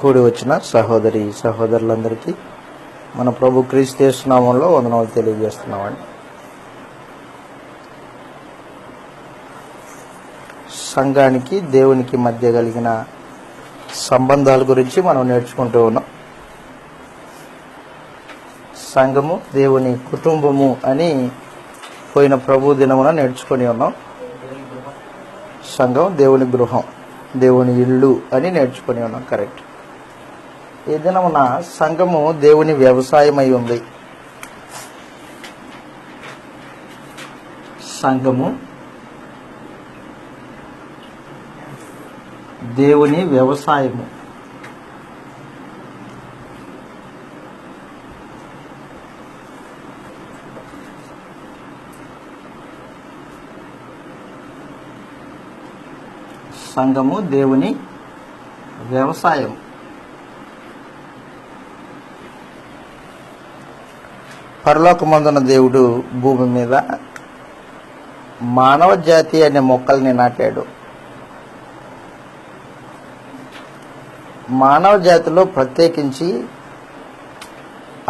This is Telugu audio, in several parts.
కూడి వచ్చిన సహోదరి సహోదరులందరికీ మన ప్రభు క్రీస్తు యేసు నామములో వందనాలు తెలియజేస్తున్నామండి. సంఘానికి దేవునికి మధ్య కలిగిన సంబంధాల గురించి మనం నేర్చుకుంటూ ఉన్నాం. సంఘము దేవుని కుటుంబము అని పోయిన ప్రభు దినమున నేర్చుకొని ఉన్నాం. సంఘం దేవుని గృహం, దేవుని ఇల్లు అని నేర్చుకొని ఉన్నాం. కరెక్ట్. ఈ దినమున సంఘము దేవుని వ్యవసాయమై ఉంది. సంఘము దేవుని వ్యవసాయము. సంఘము దేవుని వ్యవసాయం. పరలోకమందున దేవుడు భూమి మీద మానవ జాతి అనే మొక్కల్ని నాటాడు. మానవ జాతిలో ప్రత్యేకించి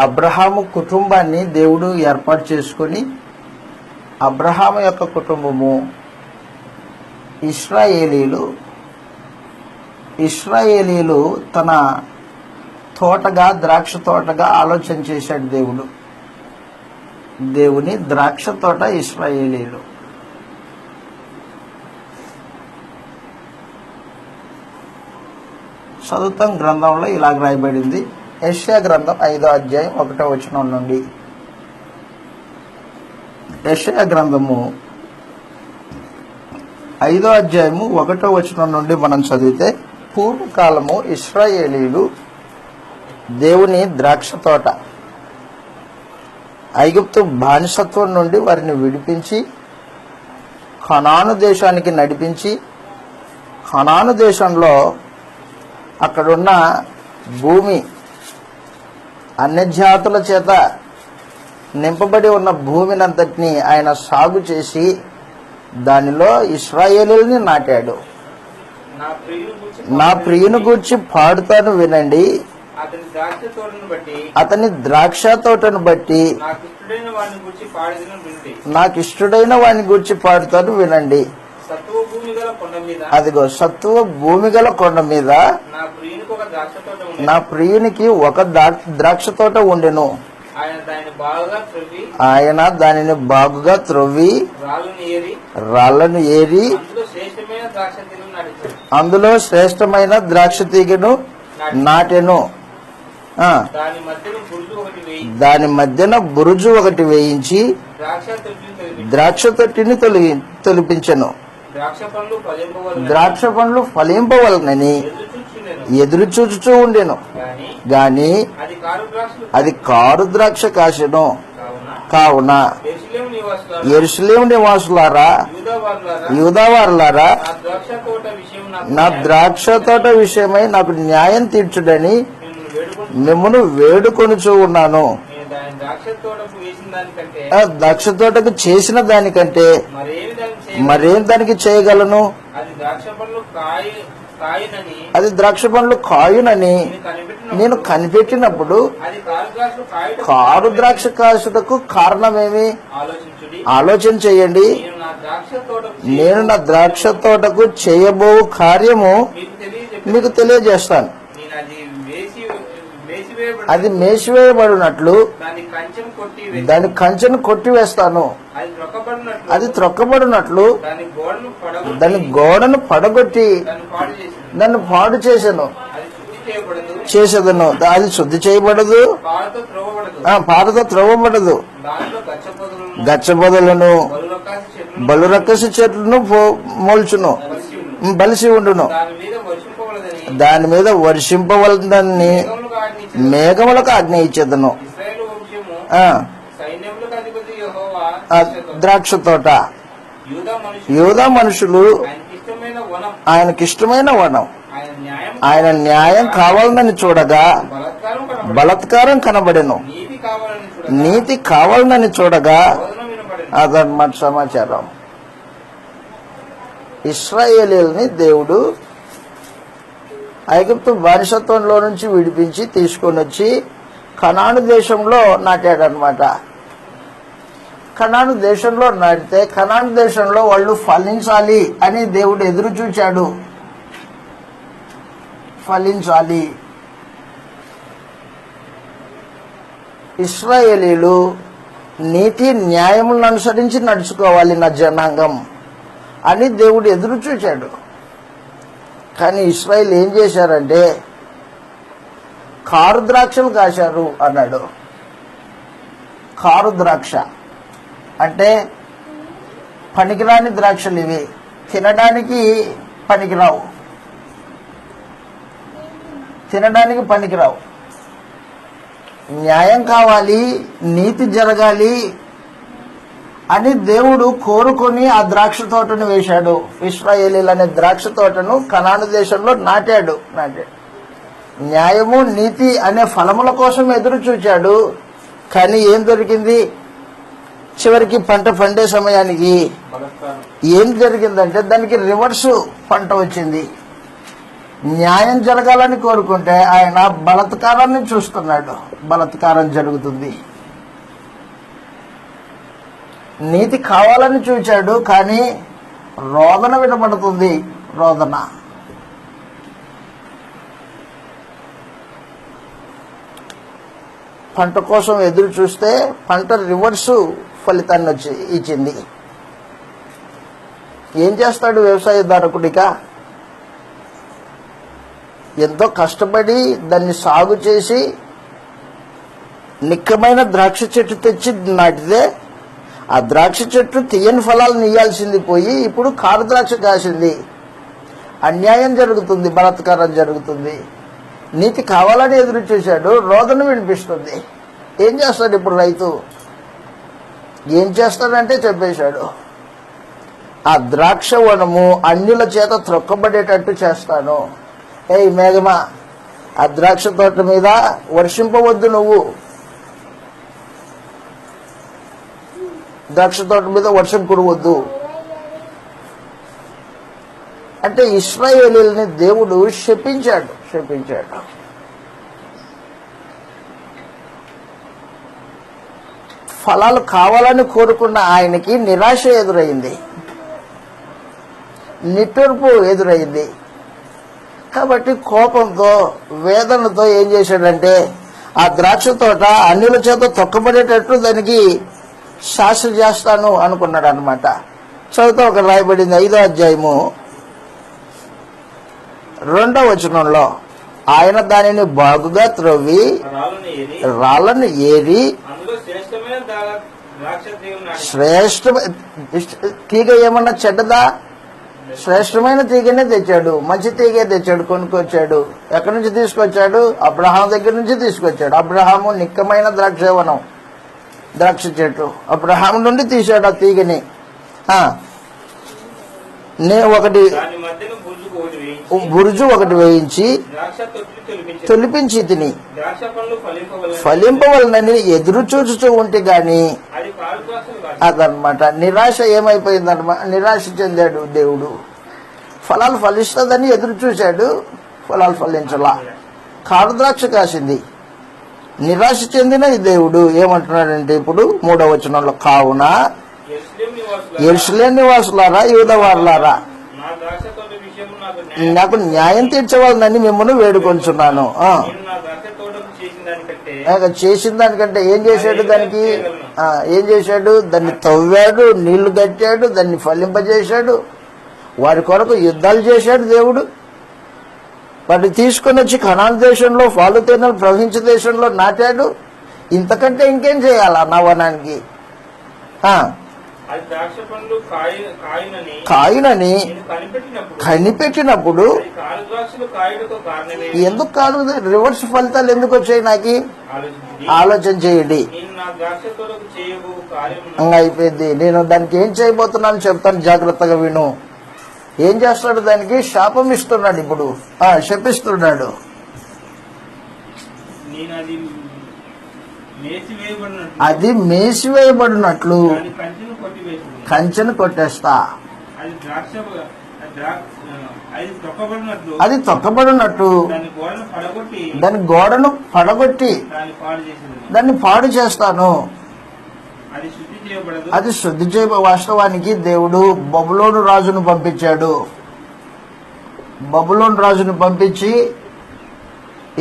అబ్రహాము కుటుంబాన్ని దేవుడు ఏర్పాటు చేసుకొని, అబ్రహాము యొక్క కుటుంబము ఇశ్రాయేలీలు తన తోటగా, ద్రాక్ష తోటగా ఆలోచన చేశాడు దేవుడు. దేవుని ద్రాక్ష తోట ఇశ్రాయేలీలు. చదువుతాం గ్రంథంలో ఇలాగ రాయబడింది. యెషయా గ్రంథం 5వ అధ్యాయం 1వ వచనం నుండి. యెషయా గ్రంథము 5వ అధ్యాయము 1వ వచనం నుండి మనం చదివితే, పూర్వకాలము ఇశ్రాయేలీలు దేవుని ద్రాక్ష తోట, ఐగుప్తు బానిసత్వం నుండి వారిని విడిపించి కనాను దేశానికి నడిపించి, కనాను దేశంలో అక్కడున్న భూమి అన్యజాతుల చేత నింపబడి ఉన్న భూమినంతటినీ ఆయన సాగు చేసి దానిలో ఇశ్రాయేలుని నాటాడు. నా ప్రియుని గూర్చి పాడుతాను వినండి, అతని ద్రాక్ష తోటను బట్టి నాకు ఇష్టడైన వాడిని గూర్చి పాడుతాను వినండి. అదిగో సత్తువ భూమి గల కొండ మీద నా ప్రియునికి ఒక ద్రాక్ష తోట ఉండెను. ఆయన దానిని బాగుగా త్రవ్వి రాళ్లను ఏరి అందులో శ్రేష్టమైన ద్రాక్ష తీగను నాటెను. దాని మధ్యన బురుజు ఒకటి వేయించి ద్రాక్ష తొట్టిని తొలిపించెను. ద్రాక్ష పండ్లు ఫలింపవలనని ఎదురు చూచుచూ ఉండెను, గాని అది కారు ద్రాక్ష కాసెను. కావున యెరూషలేము నివాసులారా, యూదావారులారా, నా ద్రాక్ష తోట విషయమై నాకు న్యాయం తీర్చుడని మిమ్మును వేడుకొనుచూ ఉన్నాను. ద్రాక్ష తోటకు చేసిన దానికంటే మరేం దానికి చేయగలను? అది ద్రాక్ష పండ్లు కాయునని నేను కనిపెట్టినప్పుడు కారు ద్రాక్ష కాసుటకు కారణమేమి? ఆలోచన చేయండి. నేను నా ద్రాక్ష తోటకు చేయబో కార్యము మీకు తెలియజేస్తాను. అది మేసివేయబడినట్లు దాని కంచెను కొట్టివేస్తాను. అది త్రొక్కబడినట్లు దాని గోడను పడగొట్టి దాన్ని పాడు చేసేదను. అది శుద్ధి చేయబడదు, పారతో త్రవ్వబడదు. గచ్చబొదలను బలురక్కసి చెట్లను మొల్చును, బలిసి ఉండును. దాని మీద వర్షింపవలదని మేఘములకు ఆజ్ఞ ఇచ్చేదను. ద్రాక్ష తోట యూదా మనుషులు ఆయనకిష్టమైన వనం. ఆయన న్యాయం కావాలని చూడగా బలాత్కారం కనబడెను, నీతి కావాలని చూడగా అదన్నమాట సమాచారం. ఇశ్రాయేలీయుల్ని దేవుడు ఐగుప్తు బానిసత్వంలో నుంచి విడిపించి తీసుకొని వచ్చి కనాను దేశంలో నాటాడనమాట. కనాను దేశంలో నాటితే కనాను దేశంలో వాళ్ళు ఫలించాలి అని దేవుడు ఎదురు చూచాడు. ఫలించాలి. ఇశ్రాయేలీలు నీతి న్యాయములను అనుసరించి నడుచుకోవాలి నా జనాంగం అని దేవుడు ఎదురు చూచాడు. కానీ ఇశ్రాయేల్ ఏం చేశారంటే కారు ద్రాక్షలు కాశారు అన్నాడు. కారు ద్రాక్ష అంటే పనికిరాని ద్రాక్షలు ఇవి, తినడానికి పనికిరావు, తినడానికి పనికిరావు. న్యాయం కావాలి, నీతి జరగాలి అని దేవుడు కోరుకొని ఆ ద్రాక్ష తోటను వేశాడు. ఇశ్రాయేలీలు అనే ద్రాక్ష తోటను కనాను దేశంలో నాటాడు. న్యాయము నీతి అనే ఫలముల కోసం ఎదురు చూచాడు. కానీ ఏం దొరికింది? చివరికి పంట పండే సమయానికి ఏం జరిగిందంటే దానికి రివర్సు పంట వచ్చింది. న్యాయం జరగాలని కోరుకుంటే ఆయన బలాత్కారాన్ని చూస్తున్నాడు. బలాత్కారం జరుగుతుంది. నీతి కావాలని చూచాడు కానీ రోదన వినబడుతుంది. రోదన. పంట కోసం ఎదురు చూస్తే పంట రివర్సు ఫలితాన్ని ఇచ్చింది. ఏం చేస్తాడు వ్యవసాయదారకుడిక? ఎంతో కష్టపడి దాన్ని సాగు చేసి నిక్కమైన ద్రాక్ష చెట్టు తెచ్చి నాటితే ఆ ద్రాక్ష చెట్టు తీయని ఫలాలను ఇయ్యాల్సింది పోయి ఇప్పుడు కారు ద్రాక్ష కాసింది. అన్యాయం జరుగుతుంది, బలాత్కారం జరుగుతుంది. నీతి కావాలని ఎదురు చూశాడు, రోదన వినిపిస్తుంది. ఏం చేస్తాడు ఇప్పుడు రైతు? ఏం చేస్తాడంటే చెప్పేశాడు, ఆ ద్రాక్ష వనము అన్యుల చేత త్రొక్కబడేటట్టు చేస్తాను. ఏయ్ మేఘమా, ఆ ద్రాక్ష తోట మీద వర్షింపవద్దు, నువ్వు ద్రాక్ష తోట మీద వర్షం కురవద్దు అంటే ఇశ్రాయేలీయుల్ని దేవుడు శపించాడు. ఫలాలు కావాలని కోరుకున్న ఆయనకి నిరాశ ఎదురైంది, నిట్టూర్పు ఎదురైంది. కాబట్టి కోపంతో వేదనతో ఏం చేశాడంటే ఆ ద్రాక్ష తోట అన్యుల చేత తొక్కబడేటట్టు దానికి శాస్త్ర చేస్తాను అనుకున్నాడు అనమాట. చదువుతా ఒక రాయబడింది 5వ అధ్యాయము 2వ వచనంలో, ఆయన దానిని బాగుగా త్రవ్వి రాళ్లను ఏరి శ్రేష్టమైన తీగ ఏమన్నా చెడ్డదా? శ్రేష్టమైన తీగనే తెచ్చాడు, మంచి తీగే తెచ్చాడు, కొనుక్కొచ్చాడు. ఎక్కడి నుంచి తీసుకొచ్చాడు? అబ్రహాం దగ్గర నుంచి తీసుకొచ్చాడు. అబ్రహాము నిక్కమైన ద్రాక్షవనం, ద్రాక్ష చెట్టు అబ్రహాం నుండి తీశాడు ఆ తీగని. ఒకటి బురుజు ఒకటి వేయించి తొలిపించి తిని ఫలింపవలనని ఎదురు చూచుతూ ఉంటే గాని అదనమాట. నిరాశ ఏమైపోయిందన్నమాట, నిరాశ చెందాడు దేవుడు. ఫలాలు ఫలిస్తుందని ఎదురు చూశాడు, ఫలాలు ఫలించలా. కారు ద్రాక్ష కాసింది. నిరాశ చెందిన ఈ దేవుడు ఏమంటున్నాడంటే ఇప్పుడు 3వ వచనంలో, కావున యెరూషలేము నివాసులారా, యూదావారులారా, నాకు న్యాయం తీర్చవాలని మిమ్మల్ని వేడుకొంచున్నాను. చేసిన దానికంటే ఏం చేశాడు? దానికి ఏం చేశాడు? దాన్ని తవ్వాడు, నీళ్లు కట్టాడు, దాన్ని ఫలింపజేశాడు, వారి కొరకు యుద్ధాలు చేశాడు దేవుడు. వాటిని తీసుకొని వచ్చి కనాను దేశంలో పాలు తేనెలు ప్రవహించే దేశంలో నాటాడు. ఇంతకంటే ఇంకేం చేయాలా నా వనానికి? కాయునని కనిపెట్టినప్పుడు ఎందుకు కాదు? రివర్స్ ఫలితాలు ఎందుకు వచ్చాయి నాకు? ఆలోచన చేయండి. అయిపోయింది. నేను దానికి ఏం చేయబోతున్నాను చెప్తాను, జాగ్రత్తగా విను. ఏం చేస్తాడు? దానికి శాపం ఇస్తున్నాడు. ఇప్పుడు శపిస్తున్నాడు. అది మేసివేయబడినట్లు కంచెను కొట్టేస్తా. అది తొక్కబడినట్టు దాని గోడను పడగొట్టి దాన్ని పాడు చేస్తాను. అది శుద్ధి చేయ వాస్తవానికి దేవుడు బబులోను రాజును పంపించాడు. బబులోను రాజును పంపించి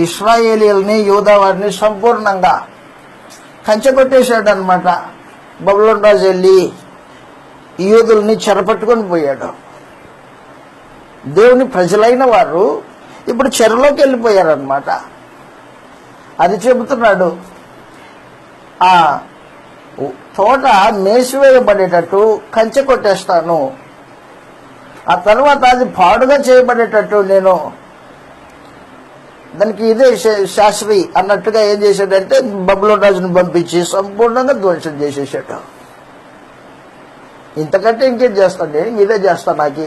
ఇశ్రాయేలీయుల్ని యూదా వారిని సంపూర్ణంగా కంచెకొట్టేశాడు అనమాట. బబులోను రాజు వెళ్ళి యూదుల్ని చెరపట్టుకొని పోయాడు. దేవుని ప్రజలైన వారు ఇప్పుడు చెరలోకి వెళ్ళిపోయారనమాట. అది చెబుతున్నాడు. ఆ తోట మేసివేయబడేటట్టు కంచె కొట్టేస్తాను, ఆ తర్వాత అది పాడుగా చేయబడేటట్టు నేను దానికి ఇదే శాస్త్రి అన్నట్టుగా ఏం చేశాడంటే బబులోను రాజును పంపించి సంపూర్ణంగా ధ్వంసం చేసేసాడు. ఇంతకంటే ఇంకేం చేస్తాను, నేను ఇదే చేస్తాను, నాకు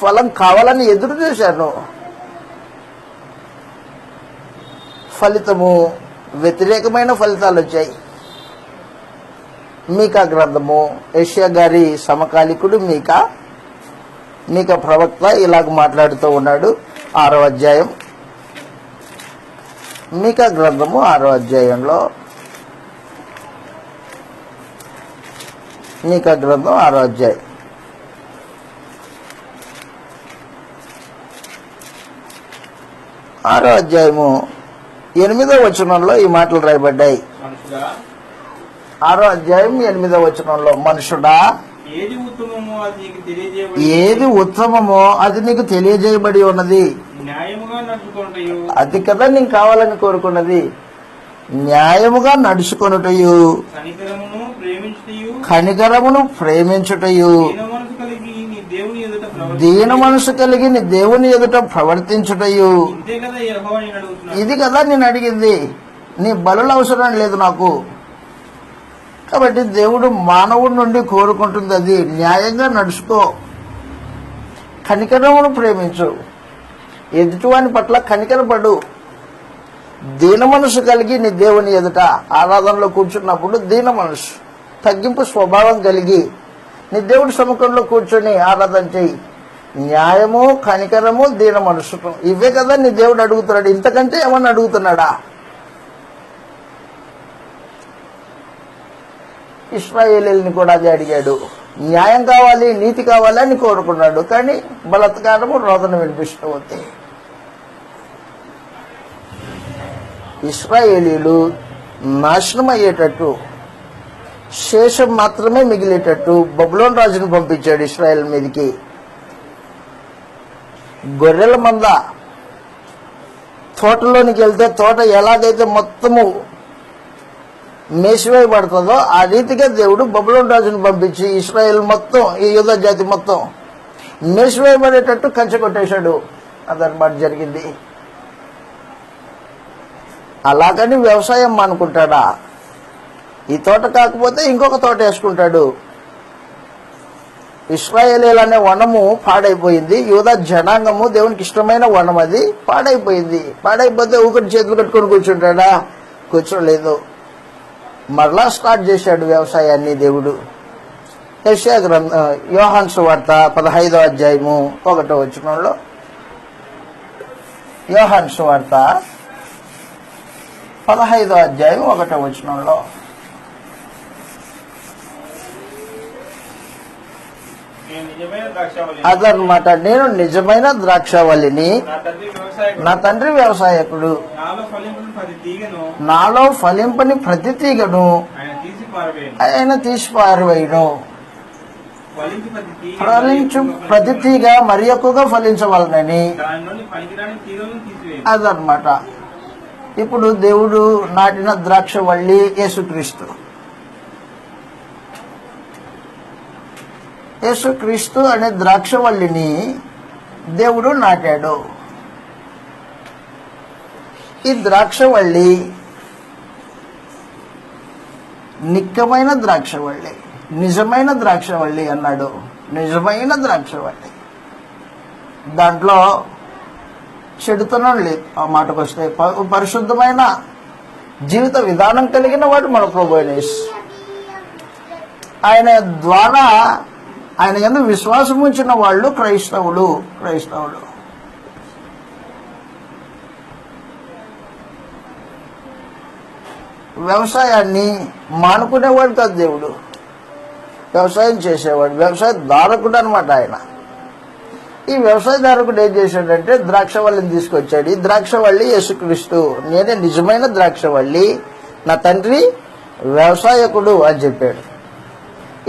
ఫలం కావాలని ఎదురు చూశాను. ఫలితము వ్యతిరేకమైన ఫలితాలు వచ్చాయి. మీకా గ్రంథము, యెషయా గారి సమకాలికుడు మీకా ప్రవక్త ఇలాగ మాట్లాడుతూ ఉన్నాడు. 6వ అధ్యాయం, మీకా గ్రంథము 6వ అధ్యాయంలో, మీకా గ్రంథం 6వ అధ్యాయం 6వ అధ్యాయము 8వ వచనంలో ఈ మాటలు రాయబడ్డాయి. 6వ అధ్యాయం 8వ వచనంలో, మనుషుడా ఏది ఉత్తమమో అది నీకు తెలియజేయబడి ఉన్నది, అది కదా నీకు కావాలని కోరుకున్నది. న్యాయముగా నడుచుకొనుటయు కనికరమును ప్రేమించుటయు దీన మనసు కలిగి నీ దేవుని ఎదుట ప్రవర్తించుటయు. ఇది కదా నేను అడిగింది, నీ బలుల అవసరం లేదు నాకు. కాబట్టి దేవుడు మానవుడి నుండి కోరుకుంటుంది అది న్యాయంగా నడుచుకో, కనికరమును ప్రేమించు, ఎదుటివాని పట్ల కనికరపడు, దీన మనసు కలిగి నీ దేవుని ఎదుట ఆరాధనలో కూర్చున్నప్పుడు దీన మనసు, తగ్గింపు స్వభావం కలిగి నీ దేవుడి సముఖంలో కూర్చొని ఆరాధన చెయ్యి. న్యాయము, కనికరము, దీన మనసు, ఇవే కదా నీ దేవుడు అడుగుతున్నాడు. ఇంతకంటే ఏమన్నా అడుగుతున్నాడా? ఇశ్రాయేలీయుల్ని కూడా అది అడిగాడు. న్యాయం కావాలి, నీతి కావాలి అని కోరుకున్నాడు. కానీ బలాత్కారము, రోదన వినిపిస్తూ ఉంది. ఇశ్రాయేలీయులు నాశనం అయ్యేటట్టు, శేషం మాత్రమే మిగిలేటట్టు బబులోను రాజును పంపించాడు ఇశ్రాయేల్ మీదకి. గొర్రెల మంద తోటలోనికి వెళ్తే తోట ఎలాగైతే మొత్తము మేసివేయబడుతుందో ఆ రీతిగా దేవుడు బబులోను రాజును పంపించి ఇశ్రాయేల్ మొత్తం, ఈ యూదా జాతి మొత్తం మేసివేయబడేటట్టు కంచె కొట్టేశాడు. అదనమాట జరిగింది. అలాగని వ్యవసాయం మానుకుంటాడా? ఈ తోట కాకపోతే ఇంకొక తోట వేసుకుంటాడు. ఇశ్రాయేలీయులు అనే వనము పాడైపోయింది. యూదా జనాంగము దేవునికి ఇష్టమైన వనం, అది పాడైపోయింది. పాడైపోతే ఊకటి చేతులు కట్టుకొని కూర్చుంటాడా? కూర్చోలేదు. మరలా స్టార్ట్ చేశాడు వ్యవసాయాన్ని దేవుడు. యెషయా గ్రంథం, యోహాను సువార్త 15వ అధ్యాయము 1వ వచనంలో, యోహాను సువార్త 15వ అధ్యాయం 1వ వచనంలో, అదనమాట, నేను నిజమైన ద్రాక్షవల్లిని, నా తండ్రి వ్యవసాయకుడు, నాలో ఫలింపని ప్రతి తీగను ఆయన తీసి పారవేయును. ఫలించు ప్రతి తీగ మరి ఎక్కువగా ఫలించవలనని. అదనమాట. ఇప్పుడు దేవుడు నాటిన ద్రాక్షవల్లి యేసుక్రీస్తు. యేసుక్రీస్తు అనే ద్రాక్షవల్లిని దేవుడు నాటాడు. ఈ ద్రాక్షవల్లి నిక్కమైన ద్రాక్షవల్లి, నిజమైన ద్రాక్షవల్లి అన్నాడు. నిజమైన ద్రాక్షవల్లి, దాంట్లో చెడుతనం లేదు. ఆ మాటకు వస్తే పరిశుద్ధమైన జీవిత విధానం కలిగిన వాడు మన ప్రభువైన యేసు. ఆయన ద్వారా ఆయన యందు విశ్వాసం ఉంచిన వాళ్ళు క్రైస్తవులు. వ్యవసాయాన్ని మానుకునేవాడు కాదు దేవుడు, వ్యవసాయం చేసేవాడు, వ్యవసాయదారకుడు అనమాట ఆయన. ఈ వ్యవసాయదారకుడు ఏం చేశాడంటే ద్రాక్షవల్లిని తీసుకొచ్చాడు. ఈ ద్రాక్షవల్లి యేసుక్రీస్తు, నేనే నిజమైన ద్రాక్షవల్లి, నా తండ్రి వ్యవసాయకుడు అని చెప్పాడు.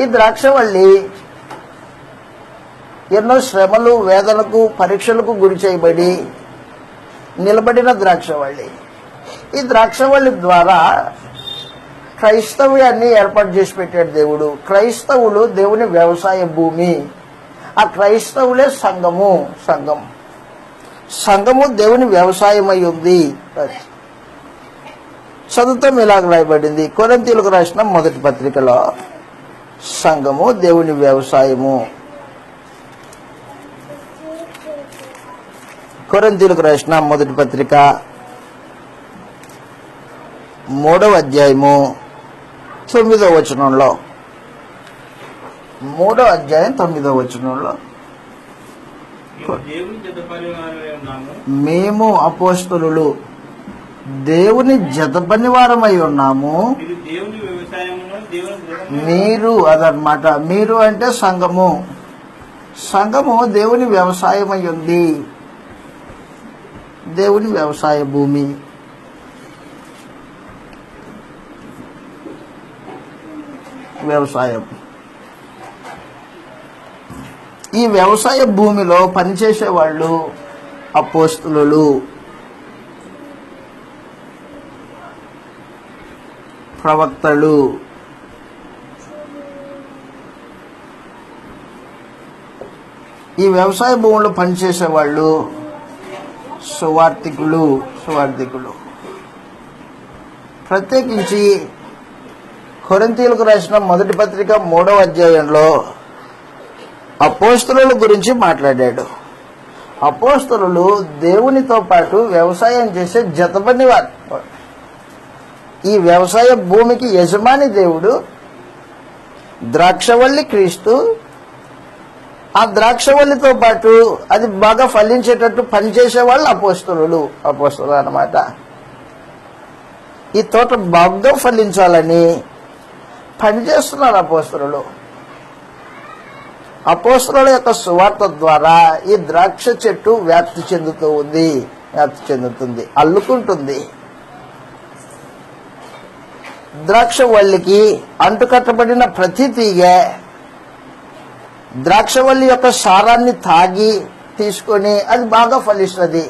ఈ ద్రాక్షవల్లి ఎన్నో శ్రమలు, వేదనకు, పరీక్షలకు గురి చేయబడి నిలబడిన ద్రాక్షవల్లి. ఈ ద్రాక్షవల్లి ద్వారా క్రైస్తవ్యాన్ని ఏర్పాటు చేసి పెట్టాడు దేవుడు. క్రైస్తవులు దేవుని వ్యవసాయ భూమి. ఆ క్రైస్తవులే సంఘము దేవుని వ్యవసాయమై ఉంది. చదువుతాం ఇలాగ రాయబడింది కొరింథీయులకు రాసిన మొదటి పత్రికలో, సంఘము దేవుని వ్యవసాయము. కొరింథీయులకు రాసిన మొదటి పత్రిక 3వ అధ్యాయము 9వ వచనంలో, 3వ అధ్యాయం 9వ వచనంలో, మేము అపోస్తలులు దేవుని జతపని వారమై ఉన్నాము. మీరు అదనమాట, మీరు అంటే సంఘము దేవుని వ్యవసాయమై ఉంది, దేవుని వ్యవసాయ భూమి. వ్యవసాయం, ఈ వ్యవసాయ భూమిలో పనిచేసే వాళ్ళు అపోస్తలులు, ప్రవక్తలు, ఈ వ్యవసాయ భూమిలో పనిచేసే వాళ్ళు సువార్థికులు. ప్రత్యేకించి కొరింథీయులకు రాసిన మొదటి పత్రిక 3వ అధ్యాయంలో అపోస్తలుల గురించి మాట్లాడాడు. అపోస్తలులు దేవునితో పాటు వ్యవసాయం చేసే జతపని వారు. ఈ వ్యవసాయ భూమికి యజమాని దేవుడు, ద్రాక్షవల్లి క్రీస్తు. ఆ ద్రాక్షవల్లితో పాటు అది బాగా ఫలించేటట్టు పనిచేసే వాళ్ళు అపోస్తలులు అన్నమాట. ఈ తోట బాగా ఫలించాలని పనిచేస్తున్నారు అపోస్తలులు. అపోస్తలుల యొక్క సువార్త ద్వారా ఈ ద్రాక్ష చెట్టు వ్యాప్తి చెందుతుంది, అల్లుకుంటుంది. ద్రాక్షవల్లికి అంటుకట్టబడిన ప్రతి తీగ ద్రాక్షవల్లి యొక్క సారాన్ని తీసుకొని అది బాగా ఫలిస్తుంది.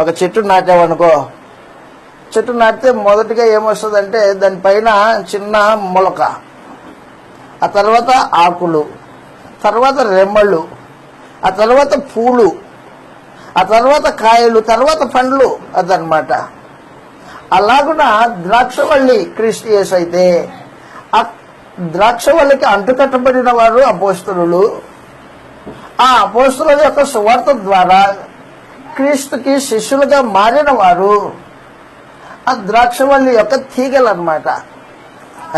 ఒక చెట్టు నాటామనుకో, చెట్టు నాటితే మొదటిగా ఏమొస్తుందంటే దానిపైన చిన్న మొలక, ఆ తర్వాత ఆకులు, తర్వాత రెమ్మళ్ళు, ఆ తర్వాత పూలు, ఆ తర్వాత కాయలు, తర్వాత పండ్లు. అదనమాట. అలాగున ద్రాక్షవల్లి క్రీస్తు యేసు అయితే ఆ ద్రాక్షవల్లికి అంటుకట్టబడిన వారు అపోస్తలులు. ఆ అపోస్తలుల యొక్క సువార్త ద్వారా క్రీస్తుకి శిష్యులుగా మారిన వారు ఆ ద్రాక్షవల్లి యొక్క తీగలు అన్నమాట.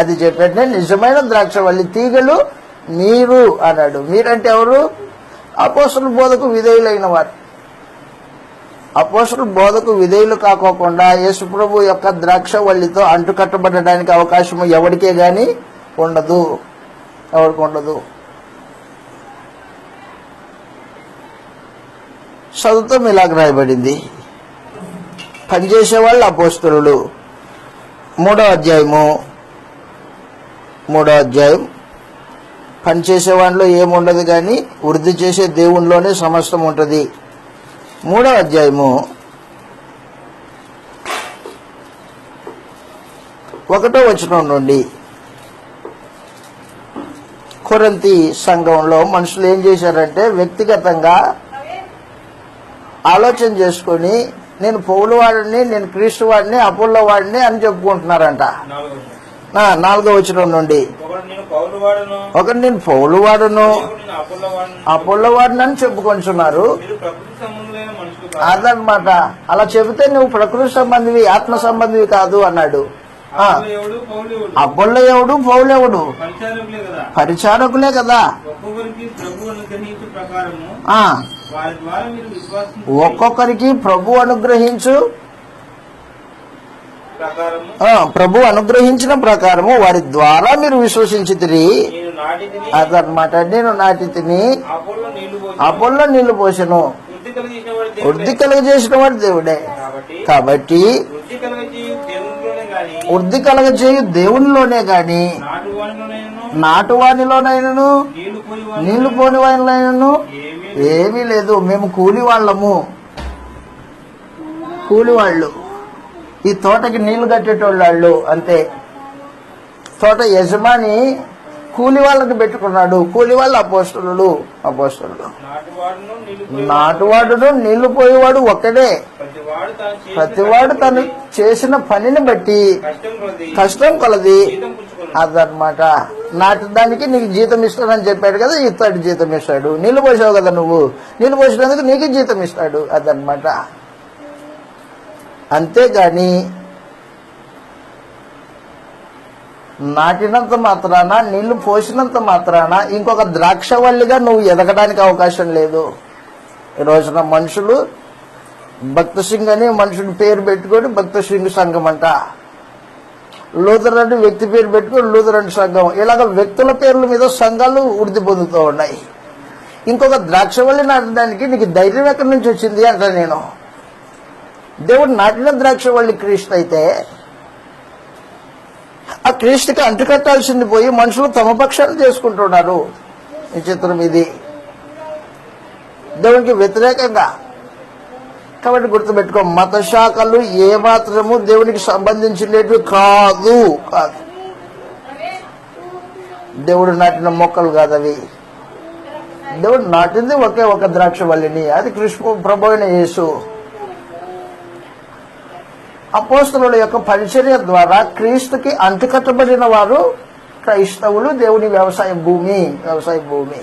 అది చెప్పండి, నిజమైన ద్రాక్షవల్లి తీగలు మీరు అన్నాడు. మీరంటే ఎవరు? అపోస్తలుల బోధకు విధేయులైన వారు. అపోస్తలుల బోధకు విధేయులు కాకోకుండా యేసుప్రభు యొక్క ద్రాక్షవల్లితో అంటుకట్టబడడానికి అవకాశం ఎవరికే గాని ఉండదు, ఎవరికి ఉండదు. చదువుతాం ఇలాగ రాయబడింది. పనిచేసేవాళ్ళు అపోస్తలులు 3వ అధ్యాయం పనిచేసేవాళ్ళలో ఏముండదు కానీ వృద్ధి చేసే దేవునిలోనే సమస్తం ఉంటుంది. 3వ అధ్యాయము 1వ వచనం నుండి కొరింథీ సంఘంలో మనుషులు ఏం చేశారంటే వ్యక్తిగతంగా ఆలోచన చేసుకొని నేను పౌలు వాడిని, నేను క్రీస్తు వాడిని, అపోల్లో వాడిని అని చెప్పుకుంటున్నారంట. 4వ వచనం నుండి ఒకటి నేను పౌలు వాడును, అపోల్లో వాడిని అని చెప్పుకొంటున్నారు. అదనమాట. అలా చెబితే నువ్వు ప్రకృతి సంబంధివి, ఆత్మ సంబంధివి కాదు అన్నాడు. అపోస్తలుడు, పౌలుడు, అపొల్లయుడు పౌలెవడు పరిచారకులే కదా. పరిచారకులే కదా. ఒక్కొక్కరికి ప్రభు అనుగ్రహించు ప్రకారము ఆ వారి ద్వారా మీరు విశ్వాసం ఒక్కొక్కరికి ప్రభు అనుగ్రహించు ప్రకారము ప్రభు అనుగ్రహించిన ప్రకారము వారి ద్వారా మీరు విశ్వసించితిరి. నేను నాటిదిని, అదనమాట. నేను నాటి తిని అపోలో నీళ్లు పోసి అపొల్లో నీళ్లు పోసెను. వృద్ధి కలిగించేవాడు వృద్ధి దేవుడే. కలుగజేసిన వాడు దేవుడే. కాబట్టి కాబట్టి వృద్ధి కలిగించే దేవునిలోనే గాని వృద్ధి కలగజేయు దేవునిలోనే గాని నాటువానిలోనైనను నాటువానిలోనైనను నీళ్లు పోయి నీళ్లు పోని వానిలోనైనను ఏమీ ఏమీ లేదు. మేము కూలి వాళ్ళము, కూలి వాళ్ళు. ఈ తోటకి నీళ్లు కట్టేటోళ్ళు వాళ్ళు అంతే. తోట యజమాని కూలి వాళ్ళకి పెట్టుకున్నాడు. కూలి వాళ్ళు అపోస్తలుడు. నాటువాడును నీళ్లు పోయి నాటువాడును నీళ్లు పోయేవాడు ఒక్కడే. ప్రతివాడు తను చేసిన పనిని బట్టి కష్టం కొలది జీతం పుచ్చుకొనును. అదనమాట. నాటడానికి నీకు జీతం ఇస్తానని చెప్పాడు కదా, ఇస్తాడు, జీతం ఇస్తాడు. నీళ్లు పోసావు కదా నువ్వు, నీళ్లు పోసినందుకు నీకు జీతం ఇస్తాడు. అదనమాట. అంతేగాని నాటినంత మాత్రాన, నీళ్లు పోసినంత మాత్రాన ఇంకొక ద్రాక్షవల్లిగా నువ్వు ఎదగడానికి అవకాశం లేదు. ఈ రోజున మనుషులు భక్త సింగ్ అని మనుషుడి పేరు పెట్టుకొని భక్త సింగ్ సంఘం అంట, లూథరన్ అని వ్యక్తి పేరు పెట్టుకొని లూథరన్ సంఘం, ఇలాగ వ్యక్తుల పేర్ల మీద సంఘాలు వృద్ధి పొందుతూ ఉన్నాయి. ఇంకొక ద్రాక్షవల్లి నాటడానికి నీకు ధైర్యం ఎక్కడి నుంచి వచ్చింది అంట నేను. దేవుడు నాటిన ద్రాక్షవల్లి క్రీస్తు అయితే ఆ క్రీస్తుకి అంటుకట్టాల్సింది పోయి మనుషులు తమ పక్షాన్ని చేసుకుంటున్నారు. ఈ చిత్రం ఇది దేవునికి వ్యతిరేకంగా. కాబట్టి గుర్తుపెట్టుకో, మత శాఖలు ఏమాత్రము దేవునికి సంబంధించినవి కాదు. దేవుడు నాటిన మొక్కలు కాదు అవి. దేవుడు నాటింది ఒకే ఒక ద్రాక్షవల్లిని, అది కృష్ణ ప్రభు అయిన యేసు. అపోస్తలుల యొక్క పరిచర్య ద్వారా క్రీస్తుకి అంటుకట్టబడిన వారు క్రైస్తవులు. దేవుని వ్యవసాయ భూమి.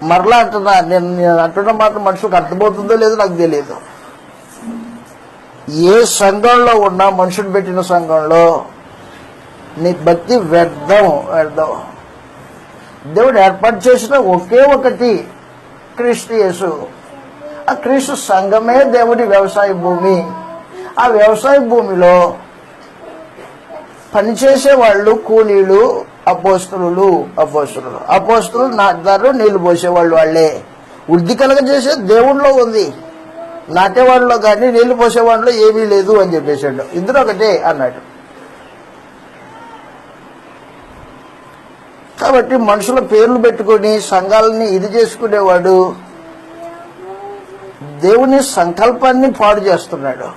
మరలా అంటున్నా, నేను అంటున్న మాట మనుషులకు అర్థమవుతుందో లేదో నాకు తెలియదు. ఏ సంఘంలో ఉన్నా, మనుషుడు పెట్టిన సంఘంలో నీ భక్తి వ్యర్థం. దేవుడు ఏర్పాటు చేసిన ఒకే ఒకటి క్రీస్తు యేసు. ఆ క్రీస్తు సంఘమే దేవుని వ్యవసాయ భూమి. ఆ వ్యవసాయ భూమిలో పనిచేసే వాళ్ళు కూలీలు, అపోస్తలులు నాటుదారు, నీళ్లు పోసేవాళ్ళు వాళ్ళే. వృద్ధి కలగజేసే దేవుళ్ళలో ఉంది, నాటేవాళ్ళలో కానీ నీళ్లు పోసేవాళ్ళలో ఏమీ లేదు అని చెప్పేసాడు. ఇద్దరు ఒకటే అన్నాడు. కాబట్టి మనుషుల పేర్లు పెట్టుకొని సంఘాలని ఇది చేసుకునేవాడు దేవుని సంకల్పాన్ని పాడు చేస్తున్నాడు.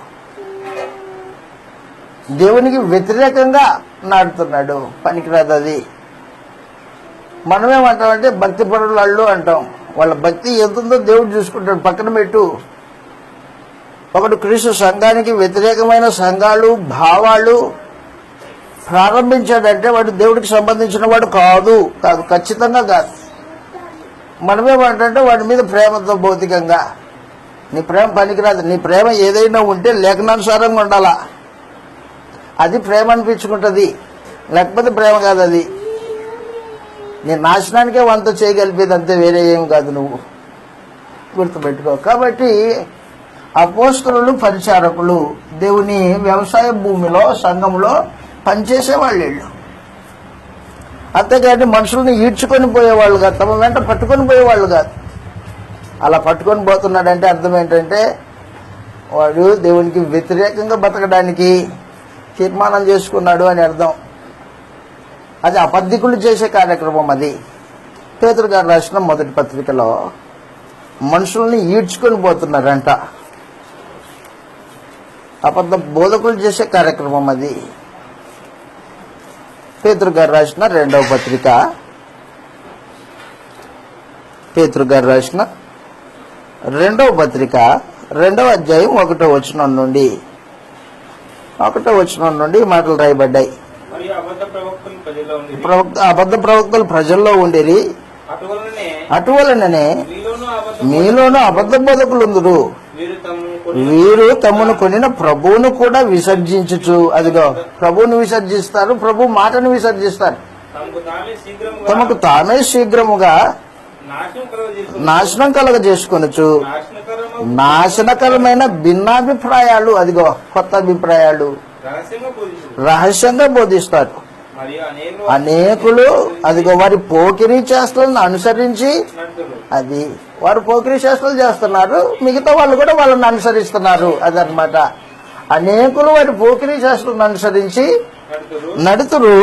దేవునికి వ్యతిరేకంగా నాటుతున్నాడు. పనికిరాదు అది. మనమేమంటామంటే భక్తి పరులు వాళ్ళు అంటాం. వాళ్ళ భక్తి ఎంతుందో దేవుడు చూసుకుంటాడు. పక్కన పెట్టు. ఒకడు క్రీస్తు సంఘానికి వ్యతిరేకమైన సంఘాలు, భావాలు ప్రారంభించాడంటే వాడు దేవుడికి సంబంధించిన వాడు కాదు. ఖచ్చితంగా కాదు. మనమేమంటే వాడి మీద ప్రేమతో భౌతికంగా, నీ ప్రేమ పనికిరాదు. నీ ప్రేమ ఏదైనా ఉంటే లేఖనానుసారంగా ఉండాలా, అది ప్రేమ అనిపించుకుంటుంది. లేకపోతే ప్రేమ కాదు అది. నీ నాశనానికే వంత చేయగలిపేది అంతే, వేరే ఏం కాదు. నువ్వు గుర్తుపెట్టుకో. కాబట్టి అపోస్తలులు, పరిచారకులు దేవుని వ్యవసాయ భూమిలో, సంఘంలో పనిచేసేవాళ్ళు. అంతేగాని మనుషుల్ని ఈడ్చుకొని పోయేవాళ్ళు కాదు, తమ వెంట పట్టుకొని పోయేవాళ్ళు కాదు. అలా పట్టుకొని పోతున్నాడంటే అర్థం ఏంటంటే వాడు దేవునికి వ్యతిరేకంగా బతకడానికి తీర్మానం చేసుకున్నాడు అని అర్థం. అది అబద్ధికులు చేసే కార్యక్రమం. అది పేతురు గారు రాసిన మొదటి పత్రికలో మనుషుల్ని ఈడ్చుకొని పోతున్నారంట. అబద్ధ బోధకులు చేసే కార్యక్రమం అది. పేతురు గారు రాసిన రెండవ పత్రిక, పేతురు గారు రాసిన రెండవ పత్రిక 2వ అధ్యాయం 1వ వచనం నుండి మాటలు రాయబడ్డాయి. అబద్ధ ప్రవక్తలు ప్రజల్లో ఉండేరి, అటువలననే మీలోనూ అబద్ధ బోధకులు ఉందురు. వీరు తమను కొనిన ప్రభువును కూడా విసర్జించుచు, అదిగో ప్రభువును విసర్జిస్తారు, ప్రభు మాటను విసర్జిస్తారు, తమకు తామే శీఘ్రముగా నాశనం కలగజేసుకొనొచ్చు. నాశనకరమైన భిన్నాభిప్రాయాలు, అదిగో కొత్త అభిప్రాయాలు రహస్యంగా బోధిస్తారు. అనేకులు అదిగో వారి పోకిరీ చేష్టలను అనుసరించి, అది వారు పోకిరీ చేష్టలు చేస్తున్నారు, మిగతా వాళ్ళు కూడా వాళ్ళని అనుసరిస్తున్నారు. అదనమాట. అనేకులు వారి పోకిరీ చేష్టలను అనుసరించి నడుతురు,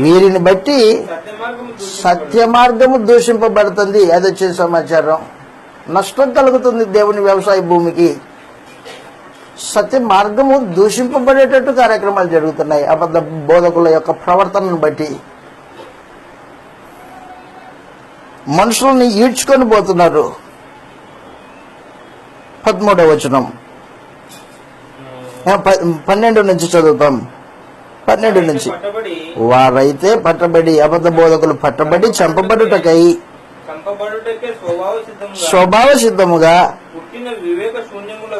వీరిని బట్టి సత్య మార్గము దూషింపబడుతుంది. అది వచ్చే సమాచారం. నష్టం కలుగుతుంది దేవుని వ్యవసాయ భూమికి. సత్య మార్గము దూషింపబడేటట్టు కార్యక్రమాలు జరుగుతున్నాయి అబద్ధ బోధకుల యొక్క ప్రవర్తనను బట్టి. మనుషుల్ని ఈడ్చుకొని పోతున్నారు. 13వ వచనం 12 నుంచి చదువుతాం. 12 నుంచి. వారైతే పట్టబడి, అబద్ధ బోధకులు పట్టబడి చంపబడుటకై స్వభావ సిద్ధముగా,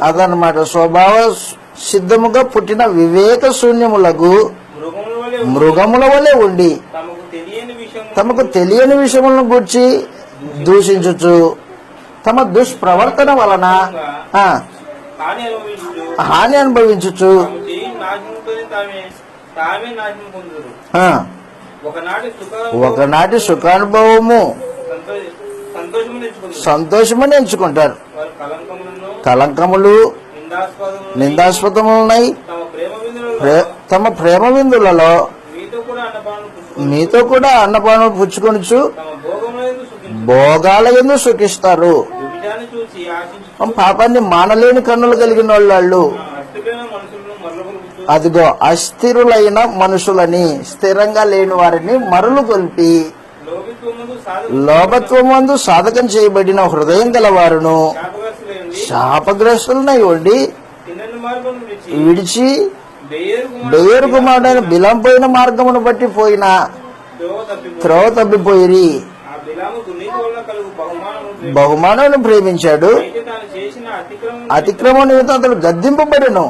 అదనమాట, స్వభావ సిద్ధముగా పుట్టిన వివేక శూన్యములకు మృగముల వలె ఉండి తమకు తెలియని విషయములను గూర్చి దూషించుచు, తమ దుష్ప్రవర్తన వలన హాని అనుభవించుచు ఒకనాటి సుఖానుభవము సంతోషమని ఎంచుకుంటారు. కలంకములు నిందాస్పదములున్నాయి. తమ ప్రేమ విందులలో మీతో కూడా అన్నపానం పుచ్చుకొనుచు భోగాల యందు సుఖిస్తారు. పాపాన్ని మానలేని కన్నులు కలిగిన వాళ్ళు, అదిగో అస్థిరులైన మనుషులని, స్థిరంగా లేని వారిని మరులు కొల్పి, లోభత్వమందు సాధకం చేయబడిన హృదయం గలవారును శాపగ్రస్తులనై ఉండి విడిచి బెయేరు కుమారుడైన బిలాము పోయిన మార్గమును బట్టి పోయిన త్రోవ తప్పిపోయిరి. బహుమానాన్ని ప్రేమించాడు, అతిక్రమం నిమిత్తం అతడు గద్దింపబడెను.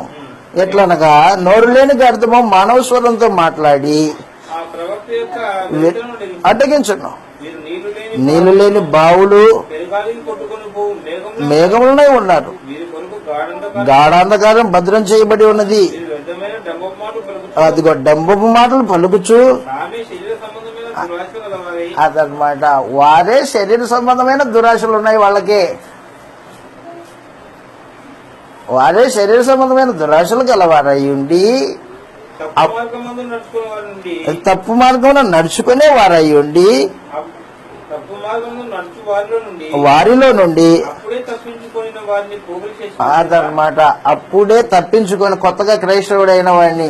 ఎట్లనగా నోరు లేని గర్దము మానవ స్వరంతో మాట్లాడి అడ్డగించను. నీళ్లు లేని బావులు మేఘములనై ఉన్నారు. గాఢాంధకారం భద్రం చేయబడి ఉన్నది. అదిగో డంబపు మాటలు పలుకుచు, అదనమాట, వారే శరీర సంబంధమైన దురాశలు ఉన్నాయి వాళ్ళకే. వారే శరీర సంబంధమైన దురాశలు గలవారై ఉండి తప్పు మార్గంలో నడుచుకునే వారై ఉండి వారిలో నుండి, అదనమాట, అప్పుడే తప్పించుకొని కొత్తగా క్రైస్తవుడైన వాడిని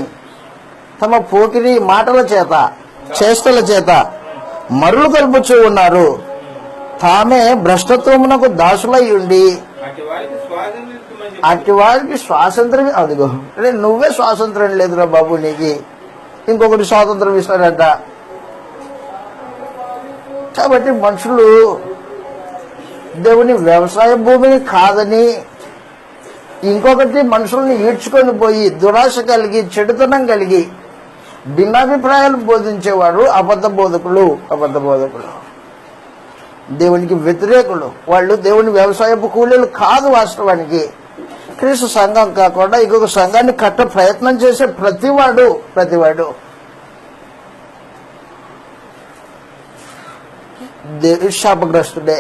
తమ పోకిరి మాటల చేత చేష్టల చేత మరులు కలుపుచూ ఉన్నారు. తామే భ్రష్టత్వమునకు దాసులై ఉండి అటు వారికి స్వాతంత్రం, అదిగో నువ్వే స్వాతంత్రం లేదురా బాబు, నీకు ఇంకొకటి స్వాతంత్రం ఇస్తారంట. కాబట్టి మనుషులు దేవుని వ్యవసాయ భూమిని కాదని ఇంకొకటి మనుషుల్ని ఈడ్చుకొని పోయి దురాశ కలిగి చెడుతనం కలిగి భిన్నాభిప్రాయాలు బోధించేవారు అబద్ధ బోధకులు. దేవునికి వ్యతిరేకులు వాళ్ళు. దేవుని వ్యవసాయపు కూలీలు కాదు వాస్తవానికి. క్రీస్తు సంఘం కాకుండా ఇంకొక సంఘాన్ని కట్ట ప్రయత్నం చేసే ప్రతివాడు శాపగ్రస్తుడే.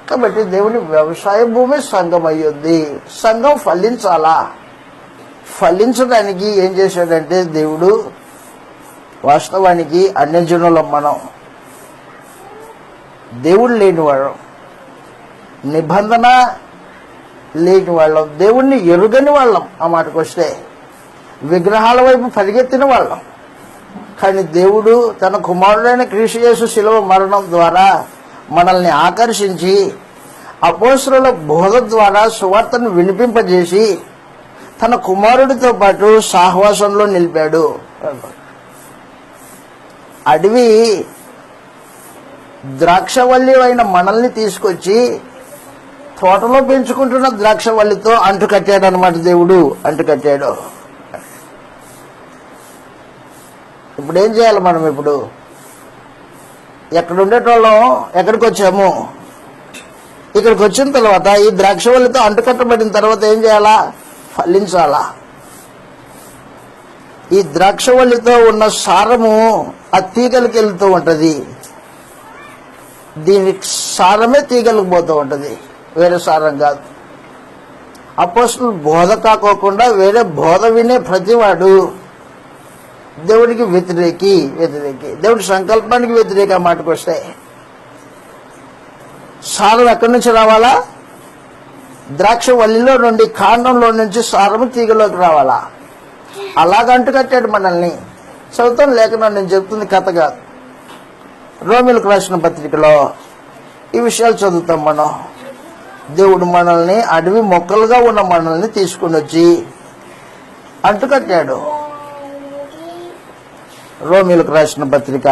కాబట్టి దేవుని వ్యవసాయ భూమి సంఘం అయ్యింది. సంఘం ఫలించాలా? ఫలించడానికి ఏం చేశాడంటే దేవుడు, వాస్తవానికి అన్యజనులం మనం, దేవుడు లేని వాళ్ళం, నిబంధన లేని వాళ్ళం, దేవుణ్ణి ఎరుగని వాళ్ళం. ఆ మాటకు వస్తే విగ్రహాల వైపు పరిగెత్తిన వాళ్ళం. కానీ దేవుడు తన కుమారుడైన క్రీస్తు యేసు శిలువ మరణం ద్వారా మనల్ని ఆకర్షించి అపోస్తలుల బోధ ద్వారా సువార్తను వినిపింపజేసి తన కుమారుడితో పాటు సహవాసంలో నిలిపాడు. అడవి ద్రాక్షవల్లి అయిన మనల్ని తీసుకొచ్చి తోటలో పెంచుకుంటున్న ద్రాక్ష వల్లితో అంటు కట్టాడు అనమాట. దేవుడు అంటు కట్టాడు. ఇప్పుడు ఏం చేయాలి మనం? ఇప్పుడు ఎక్కడ ఉండేటోళ్ళం ఎక్కడికి వచ్చాము? ఇక్కడికి వచ్చిన తర్వాత ఈ ద్రాక్షవల్లితో అంటుకట్టబడిన తర్వాత ఏం చేయాలా? ఫలించాలా. ఈ ద్రాక్షవల్లితో ఉన్న సారము ఆ తీగలకి వెళ్తూ ఉంటది. దీని సారమే తీగలకు పోతూ ఉంటది, వేరే సారం కాదు. అపోస్తలుల బోధ కాకోకుండా వేరే బోధ వినే ప్రతివాడు దేవుడికి వ్యతిరేకి. దేవుడి సంకల్పానికి వ్యతిరేక మాటకు వస్తే సారం ఎక్కడి నుంచి రావాలా? ద్రాక్ష వల్లిలో నుండి, కాండంలో నుంచి సారము తీగలోకి రావాలా. అలాగంటూ కట్టాడు మనల్ని. చదువుతాను లేఖనం, నేను చెప్తుంది కథ కాదు. రోమిలకు రాసిన పత్రికలో ఈ విషయాలు చదువుతాం మనం. దేవుడు మనల్ని, అడవి మొక్కలుగా ఉన్న మనల్ని తీసుకుని వచ్చి అంటుకట్టాడు. రోమిలకు రాసిన పత్రిక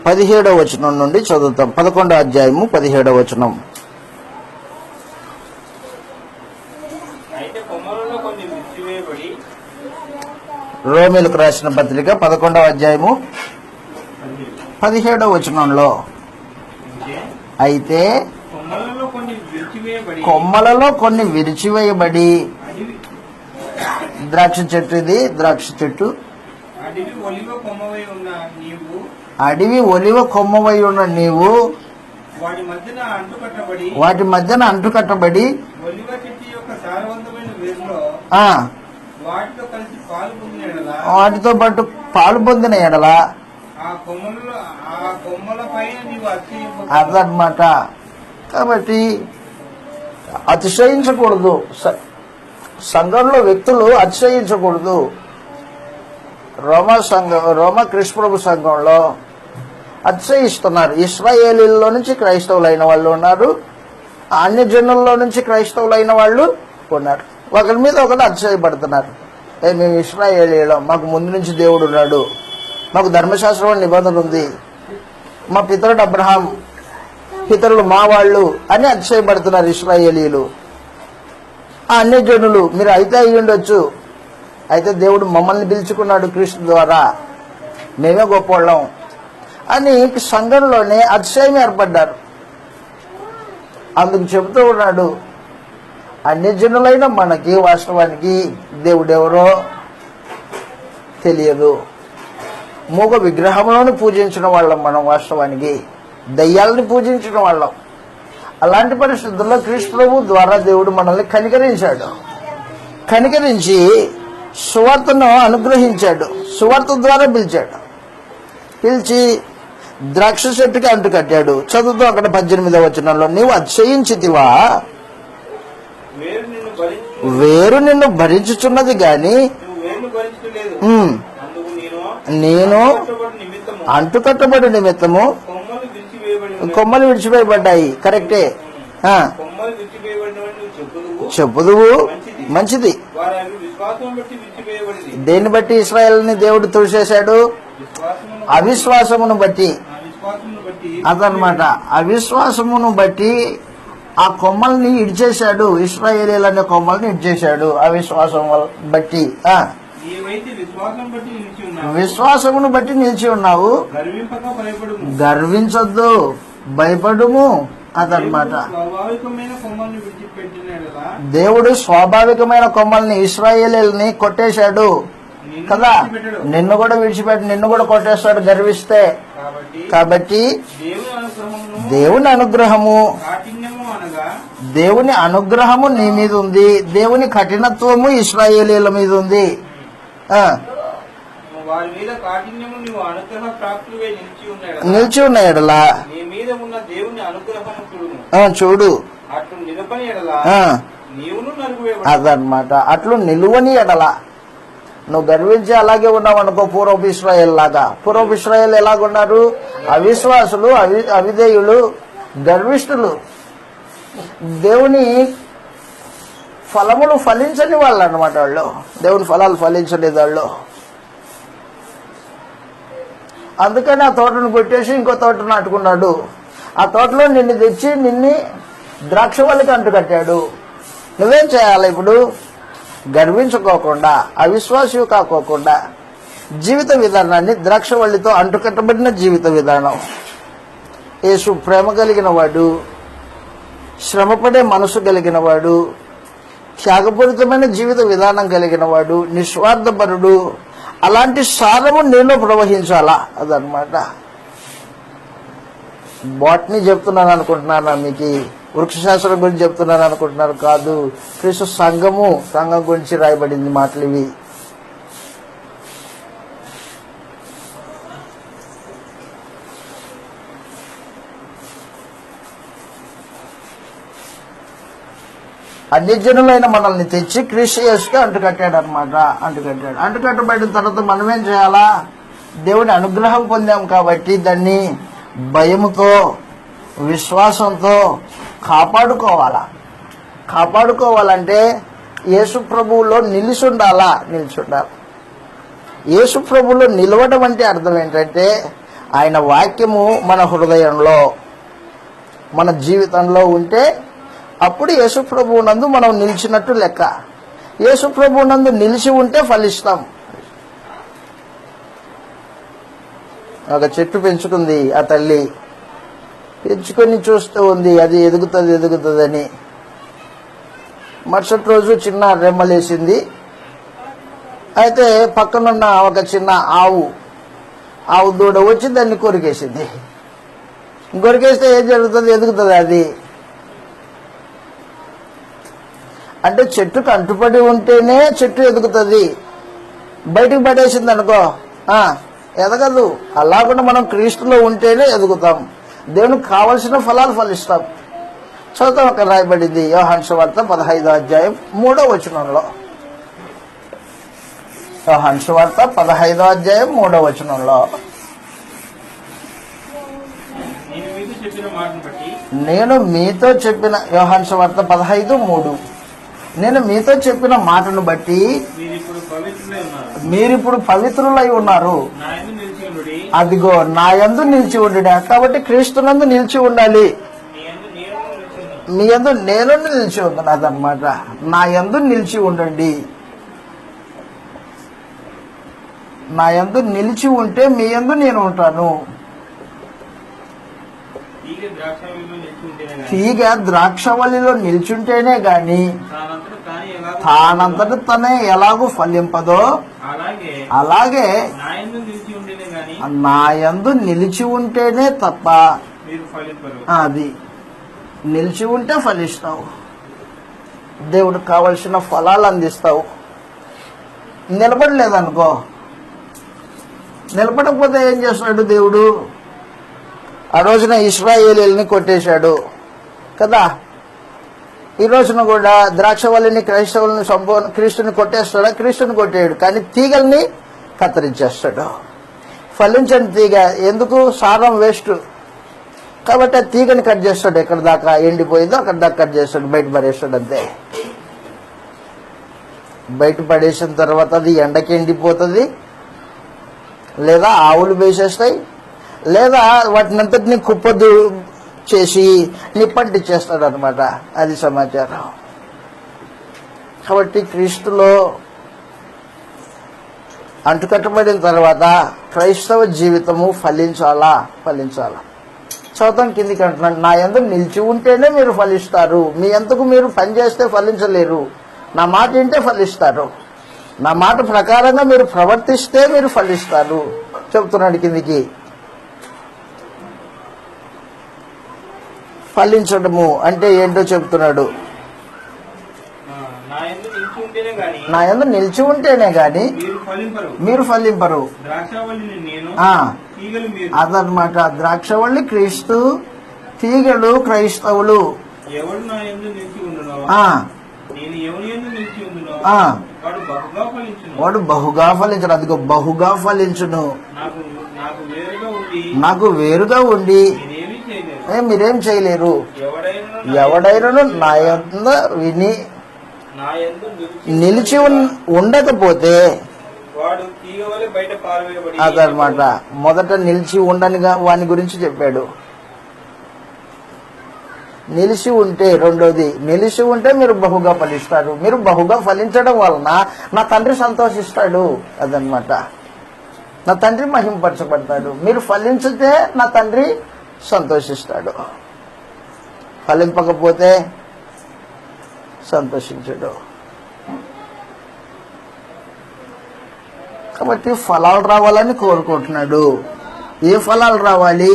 17వ వచనం నుండి చదువుతాం. 11వ అధ్యాయము 17వ వచనం. రోమిలకు రాసిన పత్రిక 11వ అధ్యాయము 17వ వచనంలో, అయితే కొమ్మలలో కొన్ని విరిచివేయబడి, ద్రాక్ష చెట్టు, ఇది ద్రాక్ష చెట్టు, అడవి ఒలివ కొమ్మవై ఉన్న నీవు వాటి మధ్యన అంటుకట్టబడి వాటితో పాటు పాలు పొందిన ఎడల అదనమాట. కాబట్టి అతిశయించకూడదు. సంఘంలో వ్యక్తులు అతిశయించకూడదు. రోమా కృష్ణప్రభు సంఘంలో అతిశయిస్తున్నారు. ఇశ్రాయేలీల్లో నుంచి క్రైస్తవులైన వాళ్ళు ఉన్నారు, అన్య జనుల్లో నుంచి క్రైస్తవులైన వాళ్ళు ఉన్నారు. ఒకరి మీద ఒకరు అతిశయపడుతున్నారు. మేము ఇశ్రాయేలీలం, మాకు ముందు నుంచి దేవుడు ఉన్నాడు, మాకు ధర్మశాస్త్రం నిబంధన ఉంది, మా పితరుడు అబ్రహాం, పితరులు మా వాళ్ళు అని అతిశయపడుతున్నారు ఇశ్రాయేలీలు. ఆ అన్య జనులు మీరు అయితే అయ్యి ఉండొచ్చు, అయితే దేవుడు మమ్మల్ని పిలుచుకున్నాడు క్రీస్తు ద్వారా, మేమే గొప్పవాళ్ళం అని సంఘంలోనే అతిశయం ఏర్పడ్డారు. అందుకు చెబుతూ ఉన్నాడు, అన్య జనులైన మనకి వాస్తవానికి దేవుడెవరో తెలియదు. మూగ విగ్రహంలోని పూజించిన వాళ్ళం మనం, వాస్తవానికి దయ్యాలని పూజించిన వాళ్ళం. అలాంటి పరిస్థితుల్లో క్రీస్తు ప్రభు ద్వారా దేవుడు మనల్ని కనికరించాడు. కనికరించి సువార్తను అనుగ్రహించాడు, సువార్త ద్వారా పిలిచాడు. పిలిచి ద్రాక్ష చెట్టుకి అంటు కట్టాడు. చదువుతూ అక్కడ 18వ వచనంలో, నీవు అతిశయించితివా, వేరు నిన్ను భరించుచున్నది గాని నేను అంటుకట్టబడి నిమిత్తము కొమ్మలు విడిచివేయబడ్డాయి. కరెక్టే, చెప్పుదువు, మంచిది. దేన్ని బట్టి ఇశ్రాయేలుని దేవుడు తుడిచేశాడు? అవిశ్వాసమును బట్టి. అదనమాట, అవిశ్వాసమును బట్టి ఆ కొమ్మల్ని ఇడిచేశాడు. ఇశ్రాయేలీలు అనే కొమ్మల్ని ఇడిచేశాడు అవిశ్వాసం బట్టి. విశ్వాసమును బట్టి నిలిచి ఉన్నావు, గర్వించొద్దు, భయపడుము. అదనమాట, దేవుడు స్వాభావికమైన కొమ్మల్ని, ఇశ్రాయేలీల్ని కొట్టేశాడు కదా, నిన్ను కూడా విడిచిపెట్టి నిన్ను కూడా కొట్టేస్తాడు గర్విస్తే. కాబట్టి దేవుని అనుగ్రహము, దేవుని అనుగ్రహము నీ మీద ఉంది, దేవుని కఠినత్వము ఇశ్రాయేలీల మీద ఉంది. నిలిచి ఉన్న ఎడలా చూడు, అదనమాట, అట్లు నిలువని ఎడల. నువ్వు గర్వించి అలాగే ఉన్నావు అనుకో, పూర్వపు ఇశ్రాయేల్ లాగా. పూర్వపు ఇశ్రాయేల్ ఎలాగున్నారు? అవిశ్వాసులు, అవిధేయులు, గర్విష్ఠులు. దేవుని ఫలములు ఫలించని వాళ్ళు అన్నమాట వాళ్ళు. దేవుని ఫలాలు ఫలించలేదు వాళ్ళు. అందుకని ఆ తోటను కొట్టేసి ఇంకో తోట నాటుకున్నాడు. ఆ తోటలో నిన్ను తెచ్చి నిన్ను ద్రాక్షవల్లికి అంటుకట్టాడు. నువ్వేం చేయాలి ఇప్పుడు? గర్వించుకోకుండా, అవిశ్వాసివి కాకోకుండా జీవిత విధానాన్ని ద్రాక్షవల్లితో అంటుకట్టబడిన జీవిత విధానం. యేసు ప్రేమ కలిగిన వాడు, శ్రమపడే మనసు కలిగిన వాడు, త్యాగపూరితమైన జీవిత విధానం కలిగిన వాడు, నిస్వార్థపరుడు. అలాంటి సారము నేను ప్రవహించాలా? అదనమాట. బాట్నీ చెప్తున్నాను అనుకుంటున్నాను, మీకు వృక్షశాస్త్రం గురించి చెప్తున్నాను అనుకుంటున్నారు. కాదు, క్రీస్తు సంఘం గురించి రాయబడింది మాటలు ఇవి. అన్యజనులైన మనల్ని తెచ్చి క్రీస్తు యేసుకి అంటుకట్టాడు అనమాట. అంటుకట్టబడిన తర్వాత మనమేం చేయాలా? దేవుని అనుగ్రహం పొందాం కాబట్టి దాన్ని భయముతో, విశ్వాసంతో కాపాడుకోవాలంటే యేసు ప్రభువులో నిలిచి ఉండాలి. యేసు ప్రభువులో నిలవడం అంటే అర్థం ఏంటంటే ఆయన వాక్యము మన హృదయంలో, మన జీవితంలో ఉంటే అప్పుడు యేసు ప్రభువునందు మనం నిలిచినట్టు లెక్క. యేసు ప్రభువునందు నిలిచి ఉంటే ఫలిస్తాం. ఒక చెట్టు పెంచుకుంది ఆ తల్లి, పెంచుకొని చూస్తూ ఉంది అది ఎదుగుతుందని. మరుసటి రోజు చిన్న రెమ్మలేసింది. అయితే పక్కనున్న ఒక చిన్న ఆవు దూడ వచ్చి దాన్ని కొరికేసింది. కొరికేస్తే ఏం జరుగుతుంది? ఎదుగుతుంది అది. అంటే చెట్టుకు అంటుపడి ఉంటేనే చెట్టు ఎదుగుతుంది. బయటికి పడేసింది అనుకో ఎదగదు. అలాగకుండా మనం క్రీస్తులో ఉంటేనే ఎదుగుతాం. దేవునికి కావలసిన ఫలాలు ఫలిస్తాం. చదువుతాం. అక్కడ రాయబడింది యోహాను సువార్త 15వ అధ్యాయం 3వ వచనంలో. యోహాను సువార్త 15వ అధ్యాయం 3వ వచనంలో, నేను మీతో చెప్పిన యోహాను సువార్త 15:3 నేను మీతో చెప్పిన మాటను బట్టి మీరిప్పుడు పవిత్రులై ఉన్నారు. అదిగో నా యందు నిలిచి ఉండు. కాబట్టి క్రీస్తునందు నిలిచి ఉండాలి. మీ యందు నేను నిలిచి ఉన్నాను అదనమాట. నా యందు నిలిచి ఉండండి. నా యందు నిలిచి ఉంటే మీ యందు నేను ఉంటాను. తీగ ద్రాక్షవల్లిలో నిల్చుంటేనే గాని తానంతట తనే ఎలాగూ ఫలింపదో అలాగే నా యందు నిలిచి ఉంటేనే తప్ప అది నిలిచి ఉంటే ఫలిస్తావు. దేవుడికి కావలసిన ఫలాలు అందిస్తావు. నిలబడలేదనుకో, నిలబడకపోతే ఏం చేస్తాడు దేవుడు? ఆ రోజున ఇశ్రాయేలీయుల్ని కొట్టేశాడు కదా. ఈ రోజున కూడా ద్రాక్షవల్లిని, క్రీస్తుని కొట్టేస్తాడా? క్రీస్తుని కొట్టేయడు, కానీ తీగల్ని కత్తిరించేస్తాడు. ఫలించని తీగ ఎందుకు? సారం వేస్ట్ కాబట్టి ఆ తీగని కట్ చేస్తాడు. ఎక్కడి దాకా ఎండిపోయిందో అక్కడ దాకా కట్ చేస్తాడు, బయట పడేస్తాడు. అంతే. బయట పడేసిన తర్వాత అది ఎండకి ఎండిపోతుంది, లేదా ఆవులు వేసేస్తాయి, లేదా వాటిని అంతటినీ కుప్పదు చేసి నిప్పంటిచ్చేస్తాడు అనమాట. అది సమాచారం. కాబట్టి క్రీస్తులో అంటుకట్టబడిన తర్వాత క్రైస్తవ జీవితము ఫలించాలా. చదువుతాం కిందికి అంటున్నాడు, నా యందు నిలిచి ఉంటేనే మీరు ఫలిస్తారు. మీ ఎందుకు మీరు పనిచేస్తే ఫలించలేరు. నా మాట వింటే ఫలిస్తారు. నా మాట ప్రకారంగా మీరు ప్రవర్తిస్తే మీరు ఫలిస్తారు చెబుతున్నాడు కిందికి. ఫలించడము అంటే ఏంటో చెబుతున్నాడు. నా యందు నిలిచి ఉంటేనే గాని మీరు ఫలింపరు. అదనమాట. ద్రాక్షవల్లి క్రీస్తు, తీగలు క్రైస్తవులు. వాడు బహుగా ఫలించడు. అదిగో బహుగా ఫలించును. నాకు వేరుగా ఉండి మీరేం చేయలేరు. ఎవడైనను నా యందు విని నా యందు నిలిచి ఉండకపోతే వాడు తీగ వలె బయట పారవేయబడి అదనమాట. మొదట నిలిచి ఉండనిగా వాని గురించి చెప్పాడు. నిలిచి ఉంటే, రెండోది నిలిచి ఉంటే మీరు బహుగా ఫలిస్తారు. మీరు బహుగా ఫలించడం వలన నా తండ్రి సంతోషిస్తాడు. అదనమాట. నా తండ్రి మహింపరచబడతాడు. మీరు ఫలించితే నా తండ్రి సంతోషిస్తాడు. ఫలింపకపోతే సంతోషించడు. కాబట్టి ఫలాలు రావాలని కోరుకుంటున్నాడు. ఏ ఫలాలు రావాలి?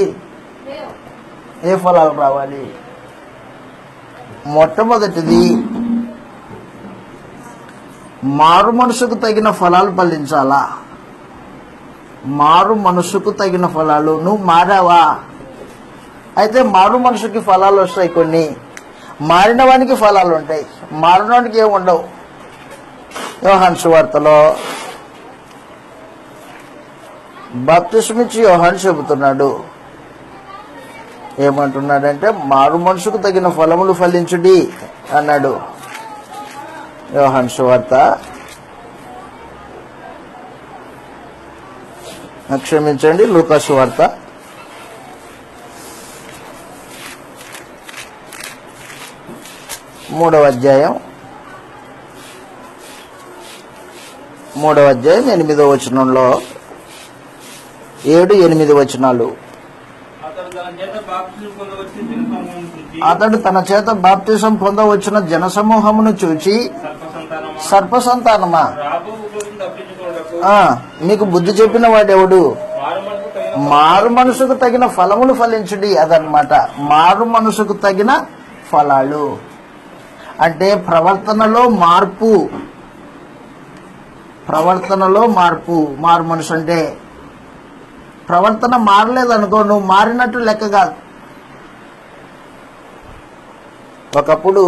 ఏ ఫలాలు రావాలి? మొట్టమొదటిది మారు మనసుకు తగిన ఫలాలు ఫలించాలా. మారు మనసుకు తగిన ఫలాలు. నువ్వు మారావా? అయితే మారు మనసుకి ఫలాలు వస్తాయి. కొన్ని మారిన వానికి ఫలాలు ఉంటాయి, మారినవానికి ఏమి ఉండవు. యోహాను సువార్తలో బాప్తిస్మిచ్చి యోహాను చెబుతున్నాడు. ఏమంటున్నాడంటే మారు మనసుకు తగిన ఫలములు ఫలించుడి అన్నాడు. యోహాను సువార్త, క్షమించండి, లూకా సువార్త 3వ అధ్యాయం 8వ వచనంలో 7-8 వచనాలు. అతడు తన చేత బాప్తిసం పొందవచ్చిన జనసమూహమును చూచి, సర్ప సంతానమా, మీకు బుద్ధి చెప్పిన వాడెవడు? మారు మనసుకు తగిన ఫలములు ఫలించుడి. అదనమాట. మారు మనసుకు తగిన ఫలాలు అంటే ప్రవర్తనలో మార్పు. ప్రవర్తనలో మార్పు. మారు మనసు అంటే ప్రవర్తన మారలేదనుకో, నువ్వు మారినట్టు లెక్క కాదు. ఒకప్పుడు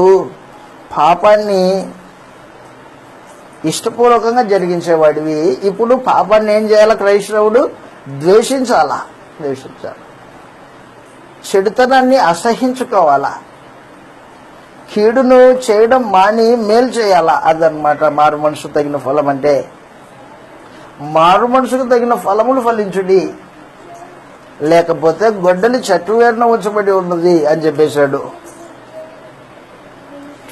పాపాన్ని ఇష్టపూర్వకంగా జరిగించేవాడివి. ఇప్పుడు పాపాన్ని ఏం చేయాలా? క్రైస్తవుడు ద్వేషించాలా. చెడుతనాన్ని అసహించుకోవాలా. కీడును చేయడం మాని మేలు చేయాలా. అదనమాట మారు మనసు తగిన ఫలం అంటే. మారు మనసుకు తగిన ఫలములు ఫలించుడి, లేకపోతే గొడ్డలి చెట్టు వేరున ఉంచబడి ఉన్నది అని చెప్పేశాడు.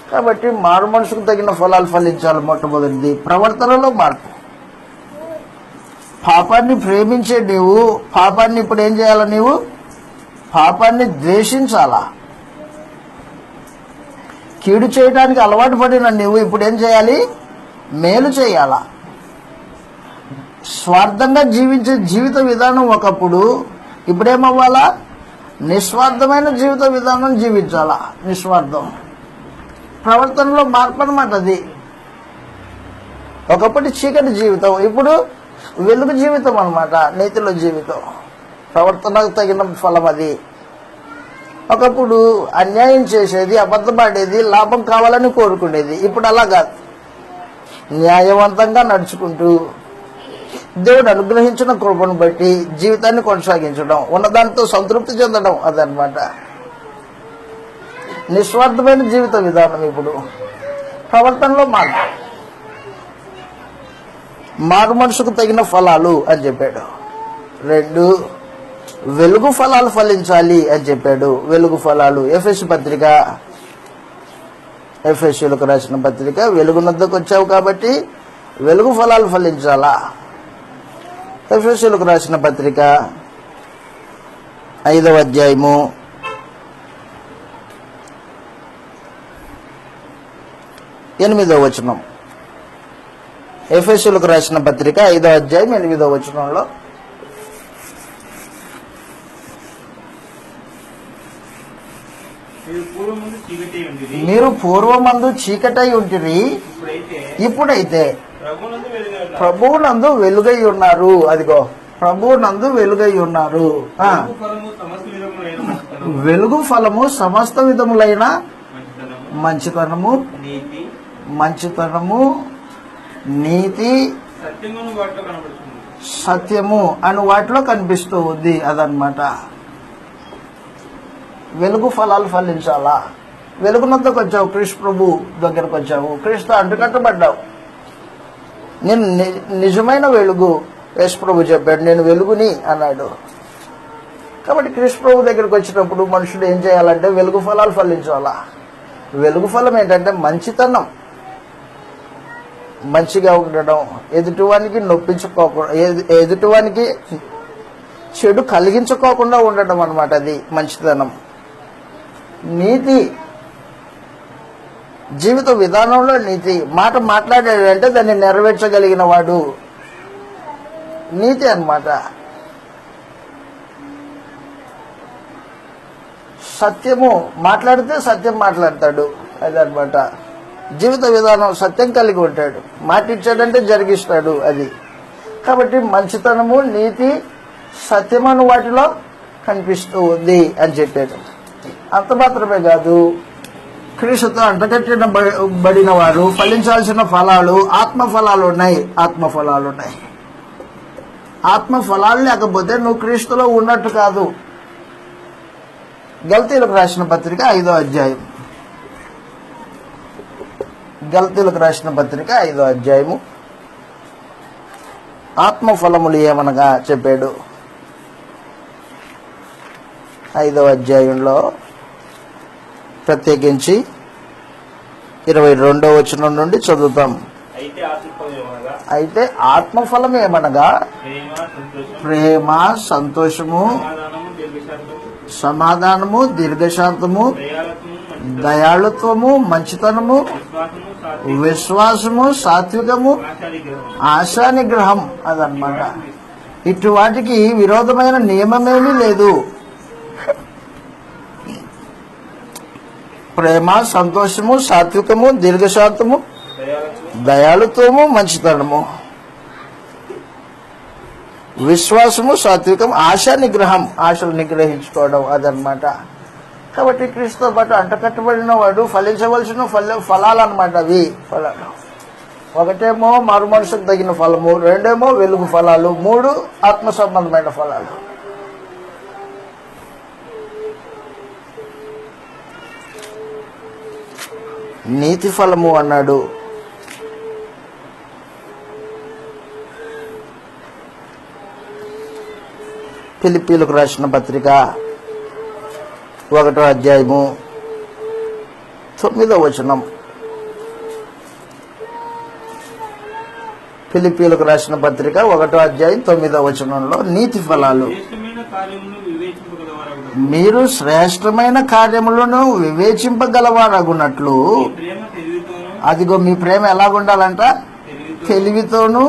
కాబట్టి మారు మనసుకు తగిన ఫలాలు ఫలించాలి. మొట్టమొదటిది ప్రవర్తనలో మార్పు. పాపాన్ని ప్రేమించే నీవు పాపాన్ని ఇప్పుడు ఏం చేయాలా? నీవు పాపాన్ని ద్వేషించాలా. కీడు చేయడానికి అలవాటు పడిన నీవు ఇప్పుడు ఏం చేయాలి? మేలు చేయాలా. స్వార్థంగా జీవించే జీవిత విధానం ఒకప్పుడు, ఇప్పుడేమవ్వాలా? నిస్వార్థమైన జీవిత విధానం జీవించాలా. నిస్వార్థం. ప్రవర్తనలో మార్పు అన్నమాట అది. ఒకప్పటి చీకటి జీవితం, ఇప్పుడు వెలుగు జీవితం అన్నమాట. నీతిలో జీవితం. ప్రవర్తనకు తగిన ఫలం అది. ఒకప్పుడు అన్యాయం చేసేది, అబద్ధపడేది, లాభం కావాలని కోరుకునేది. ఇప్పుడు అలా కాదు. న్యాయవంతంగా నడుచుకుంటూ దేవుడు అనుగ్రహించిన కృపను బట్టి జీవితాన్ని కొనసాగించడం, ఉన్నదానితో సంతృప్తి చెందడం, అదనమాట నిస్వార్థమైన జీవిత విధానం. ఇప్పుడు ప్రవర్తనలో మారు మనసుకు తగిన ఫలాలు అని చెప్పాడు. 2 వెలుగు ఫలాలు ఫలించాలి అని చెప్పాడు. వెలుగు ఫలాలు ఎఫెసీయులకు రాసిన పత్రిక, వెలుగునొద్దకు వచ్చావు కాబట్టి వెలుగు ఫలాలు ఫలించాలా. ఎఫెసీయులకు రాసిన పత్రిక 5వ అధ్యాయము 8వ వచనం. ఎఫెసీయులకు రాసిన పత్రిక 5వ అధ్యాయం 8వ వచనంలో, మీరు పూర్వమందు చీకటై ఉంటిరి, ఇప్పుడైతే ప్రభువునందు వెలుగై ఉన్నారు. అదిగో ప్రభువునందు వెలుగై ఉన్నారు. వెలుగు ఫలము సమస్త విధములైన మంచితనము, నీతి, సత్యము అని వాటిలో కనిపిస్తూ ఉంది. అదనమాట. వెలుగు ఫలాలు ఫలించాలా. వెలుగునందుకు వచ్చావు, క్రీస్తు ప్రభు దగ్గరకు వచ్చావు, క్రీస్తు అంటుకట్టబడ్డావు. నేను నిజమైన వెలుగు, యేసు ప్రభు చెప్పాడు, నేను వెలుగుని అన్నాడు. కాబట్టి క్రీస్తు ప్రభు దగ్గరికి వచ్చినప్పుడు మనుషుడు ఏం చేయాలంటే వెలుగు ఫలాలు ఫలించాలా. వెలుగు ఫలం ఏంటంటే మంచితనం, మంచిగా ఉండడం, ఎదుటివానికి నొప్పించుకోకుండా, ఎదుటివానికి చెడు కలిగించుకోకుండా ఉండడం అన్నమాట. అది మంచితనం. నీతి, జీవిత విధానంలో నీతి. మాట మాట్లాడాడంటే దాన్ని నెరవేర్చగలిగిన వాడు నీతి అన్నమాట. సత్యము, మాట్లాడితే సత్యం మాట్లాడతాడు, అదనమాట. జీవిత విధానం సత్యం కలిగి ఉంటాడు, మాట ఇచ్చాడంటే జరిగిస్తాడు. అది కాబట్టి మంచితనము, నీతి, సత్యమను వాటిలో కనిపిస్తూ ఉంది అని చెప్పాడు. అంత మాత్రమే కాదు, క్రీస్తుతో అంటకట్టినబడిన వారు ఫలించాల్సిన ఫలాలు, ఆత్మఫలాలు ఉన్నాయి. ఆత్మఫలాలు లేకపోతే నువ్వు క్రీస్తులో ఉన్నట్టు కాదు. గల్తీలకు రాసిన పత్రిక 5వ అధ్యాయం, గల్తీలకు రాసిన పత్రిక 5వ అధ్యాయము ఆత్మఫలములు ఏమనగా చెప్పాడు. 5వ అధ్యాయంలో ప్రత్యేకించి 22వ వచనం నుండి చదువుతాం. అయితే ఆత్మఫలం ఏమనగా ప్రేమ, సంతోషము, సమాధానము, దీర్ఘశాంతము, దయాళుత్వము, మంచితనము, విశ్వాసము, సాత్వికము, ఆశానిగ్రహం. అదనమాట. ఇటు వాటికి విరోధమైన నియమమేమీ లేదు. ప్రేమ, సంతోషము, సాత్వికము, దీర్ఘశాంతము, దయాళుత్వము, మంచితనము, విశ్వాసము, సాత్వికం, ఆశా నిగ్రహం, ఆశలు నిగ్రహించుకోవడం. అదనమాట. కాబట్టి క్రీస్తుతో పాటు అంటకట్టబడిన వాడు ఫలించవలసిన ఫలాలు అనమాట. అవి ఫలాలు, ఒకటేమో మారు మనసుకు తగిన ఫలము, రెండేమో వెలుగు ఫలాలు, మూడు ఆత్మ సంబంధమైన ఫలాలు. నీతి ఫలము అన్నాడు. ఫిలిప్పీలకు రాసిన పత్రిక 1వ అధ్యాయము 9వ వచనం. ఫిలిప్పీలకు రాసిన పత్రిక 1వ అధ్యాయం 9వ వచనంలో నీతి ఫలాలు. మీరు శ్రేష్టమైన కార్యములను వివేచింపగలవారగునట్లు, అదిగో మీ ప్రేమ ఎలాగుండాలంట, తెలివితోనూ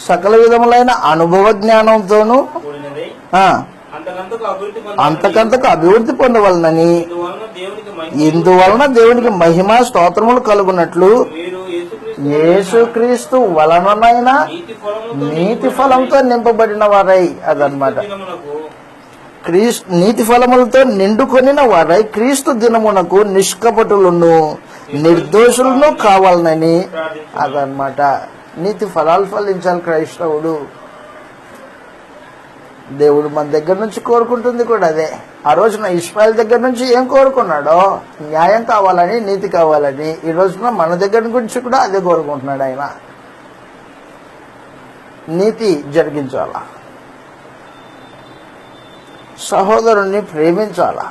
సకల విధములైన అనుభవ జ్ఞానంతోనూ అంతకంతకు అభివృద్ధి పొందవలనని, ఇందువలన దేవునికి మహిమ స్తోత్రములు కలుగునట్లు యేసుక్రీస్తు వలననైన నీతి ఫలంతో నింపబడిన వారై. అదనమాట. నీతి ఫలములతో నిండుకొనిన వారై క్రీస్తు దినమునకు నిష్కపటులను నిర్దోషులను కావాలనని. అదనమాట. నీతి ఫలాలు ఫలించాలి క్రైస్తవుడు. దేవుడు మన దగ్గర నుంచి కోరుకుంటుంది కూడా అదే. ఆ రోజున ఇస్మాయిల్ దగ్గర నుంచి ఏం కోరుకున్నాడో, న్యాయం కావాలని, నీతి కావాలని. ఈ రోజున మన దగ్గర నుంచి కూడా అదే కోరుకుంటున్నాడు ఆయన. నీతి జరిగించాలా, సహోదరుణ్ణి ప్రేమించాలా,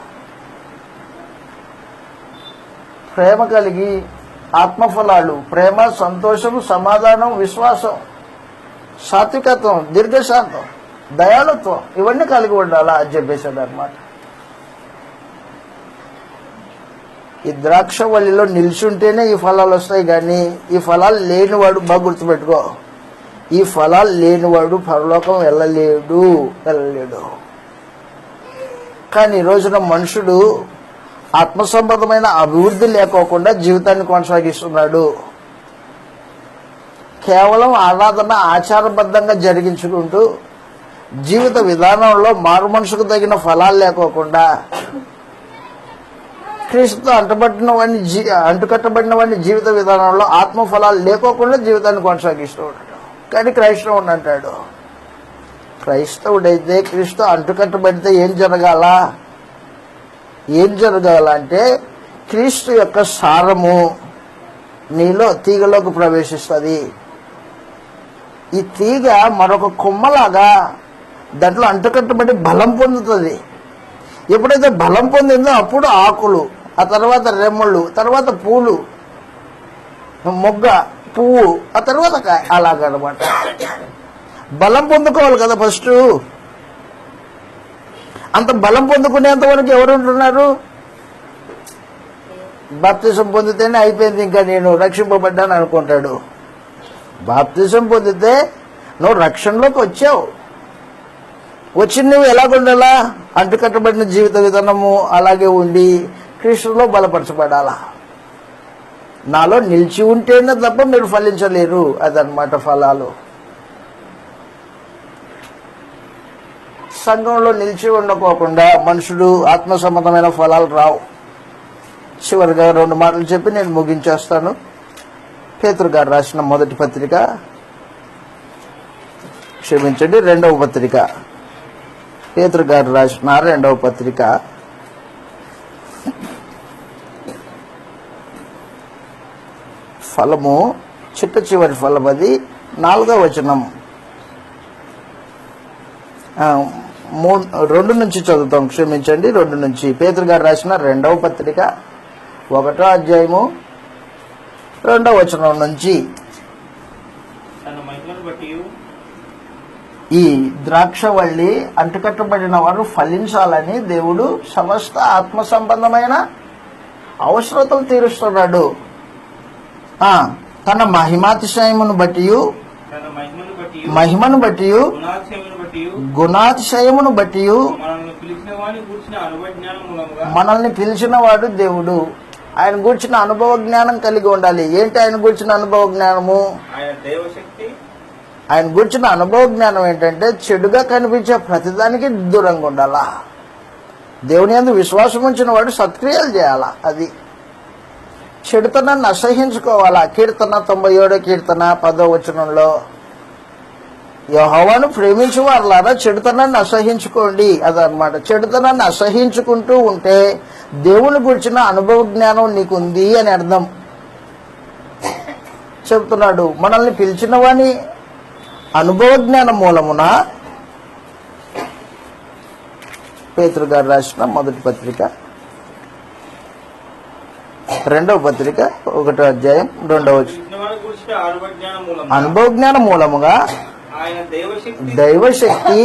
ప్రేమ కలిగి ఆత్మఫలాలు, ప్రేమ, సంతోషం, సమాధానం, విశ్వాసం, సాత్వికత్వం, దీర్ఘశాంతం, దయాళుత్వం, ఇవన్నీ కలిగి ఉండాలా అని చెప్పేశాడు అనమాట. ఈ ద్రాక్ష వల్లిలో నిల్చుంటేనే ఈ ఫలాలు వస్తాయి. కానీ ఈ ఫలాలు లేనివాడు, బాగా గుర్తుపెట్టుకో, ఈ ఫలాలు లేనివాడు పరలోకం వెళ్ళలేడు. కానీ ఈ రోజున మనుషుడు ఆత్మసంబంధమైన అభివృద్ధి లేకోకుండా జీవితాన్ని కొనసాగిస్తున్నాడు. కేవలం ఆరాధన ఆచారబద్ధంగా జరిగించుకుంటూ జీవిత విధానంలో మారు మనసుకు తగిన ఫలాలు లేకోకుండా, క్రీస్తుతో అంటుకట్టబడిన వాడిని జీవిత విధానంలో ఆత్మ ఫలాలు లేకోకుండా జీవితాన్ని కొనసాగిస్తూ ఉంటాడు. కానీ క్రైస్తవుడు అంటాడు, క్రైస్తవుడైతే క్రీస్తు అంటుకట్టబడితే ఏం జరగాల? ఏం జరగాలంటే క్రీస్తు యొక్క సారము నీలో తీగలోకి ప్రవేశిస్తుంది. ఈ తీగ మరొక కొమ్మలాగా దాంట్లో అంటుకట్టబడి బలం పొందుతుంది. ఎప్పుడైతే బలం పొందిందో అప్పుడు ఆకులు, ఆ తర్వాత రెమ్మలు, తర్వాత పూలు, మొగ్గ, పువ్వు, ఆ తర్వాత కాయ, అలాగనమాట. బలం పొందుకోవాలి కదా ఫస్ట్. అంత బలం పొందుకునేంత వరకు ఎవరు ఉంటున్నారు? బాప్తిజం పొందితేనే అయిపోయింది, ఇంకా నేను రక్షింపబడ్డాను అనుకుంటాడు. బాప్తిజం పొందితే నువ్వు రక్షణలోకి వచ్చావు. వచ్చి నువ్వు ఎలాగుండాలా? అంటుకట్టబడిన జీవిత విధానము అలాగే ఉండి క్రీస్తులో బలపరచబడాలా. నాలో నిలిచి ఉంటేనే తప్ప మీరు ఫలించలేరు. అదనమాట ఫలాలు. సంఘంలో నిలిచి ఉండకోకుండా మనుషుడు ఆత్మ సంబంధమైన ఫలాలు రావు. చివరిగా 2 మాటలు చెప్పి నేను ముగించేస్తాను. పేతురు గారు రాసిన మొదటి పత్రిక, క్షమించండి 2వ పత్రిక, పేతురు గారు రాసిన 2వ పత్రిక, ఫలము చిట్ట చివరి ఫలం, అది 4వ వచనం. 2 నుంచి చదువుతాం, క్షమించండి 2 నుంచి. పేతురు గారు రాసిన 2వ పత్రిక 1వ అధ్యాయము 2వ వచనం నుంచి. తన మహిమను బట్టి ఈ ద్రాక్షవల్లి అంటుకట్టబడిన వారు ఫలించాలని దేవుడు సమస్త ఆత్మ సంబంధమైన అవసరతలు తీరుస్తున్నాడు. తన మహిమాతిశయమును బట్టి, తన మహిమను బట్టి, గుణాతిశయమును బట్టి మనల్ని పిలిచిన వాడు దేవుడు. ఆయన గూర్చిన అనుభవ జ్ఞానం కలిగి ఉండాలి. ఏంటి ఆయన గూర్చిన అనుభవ జ్ఞానము? ఆయన గూర్చిన అనుభవ జ్ఞానం ఏంటంటే చెడుగా కనిపించే ప్రతిదానికి దూరంగా ఉండాలా. దేవుని యందు విశ్వాసం ఉంచిన వాడు సత్క్రియలు చేయాలా. అది చెడుతనాన్ని అసహించుకోవాలా. కీర్తన 97 కీర్తన 10వ వచనంలో, యెహోవాను ప్రేమించు వారులారా చెడుతనాన్ని అసహించుకోండి. అదనమాట. చెడుతనాన్ని అసహించుకుంటూ ఉంటే దేవుని గురించిన అనుభవ జ్ఞానం నీకుంది అని అర్థం. చెబుతున్నాడు, మనల్ని పిలిచిన వాని అనుభవ జ్ఞానం మూలమున. పేతురు గారు రాసిన మొదటి పత్రిక 2వ పత్రిక 1వ అధ్యాయం 2వ అనుభవ జ్ఞానం మూలముగా దైవశక్తి,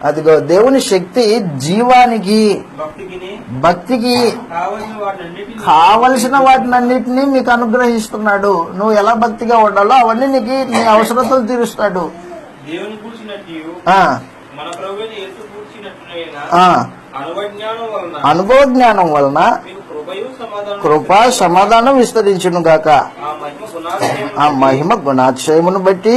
అదిగో దేవుని శక్తి జీవానికి, భక్తికి కావలసిన వాటినన్నిటినీ మీకు అనుగ్రహిస్తున్నాడు. నువ్వు ఎలా భక్తిగా ఉండాలో అవన్నీ నీకు నీ అవసరతలు తీరుస్తాడు. అనుభవ జ్ఞానం వలన కృపా సమాధానం విస్తరించును గాక. ఆ మహిమ గుణాతిశయమును బట్టి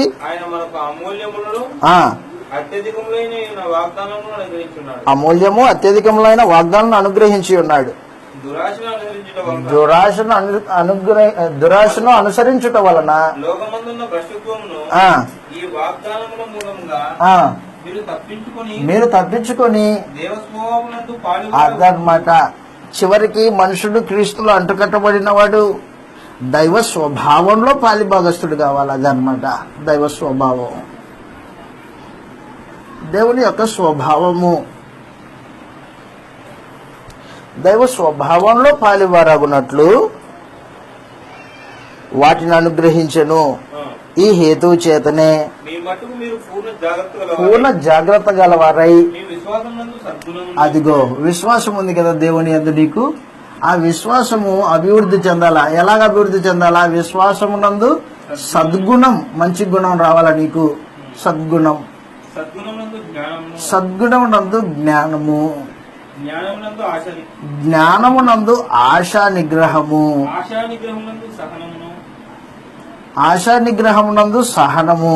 అమూల్యము అత్యధికములైన వాగ్దానం అనుగ్రహించి ఉన్నాడు. దురాశను అనుసరించుట వలన మీరు తప్పించుకొని అదనమాట. చివరికి మనుషుడు క్రీస్తులో అంటుకట్టబడిన వాడు దైవ స్వభావంలో పాలిభాగస్తుడు కావాలి. అదనమాట దైవ స్వభావం, దేవుని యొక్క స్వభావము. దైవ స్వభావంలో పాలివారాగునట్లు వాటిని అనుగ్రహించెను. ఈ హేతువు చేతనే పూర్ణ జాగ్రత్త గలవారై, అదిగో విశ్వాసం ఉంది కదా దేవుని యందు నీకు, ఆ విశ్వాసము అభివృద్ధి చెందాలా. ఎలాగ అభివృద్ధి చెందాలా? విశ్వాసమునందు సద్గుణం, మంచి గుణం రావాలా నీకు. సద్గుణం, సద్గుణమునందు జ్ఞానము, జ్ఞానమునందు ఆశా నిగ్రహము, ఆశా నిగ్రహమునందు సహనము,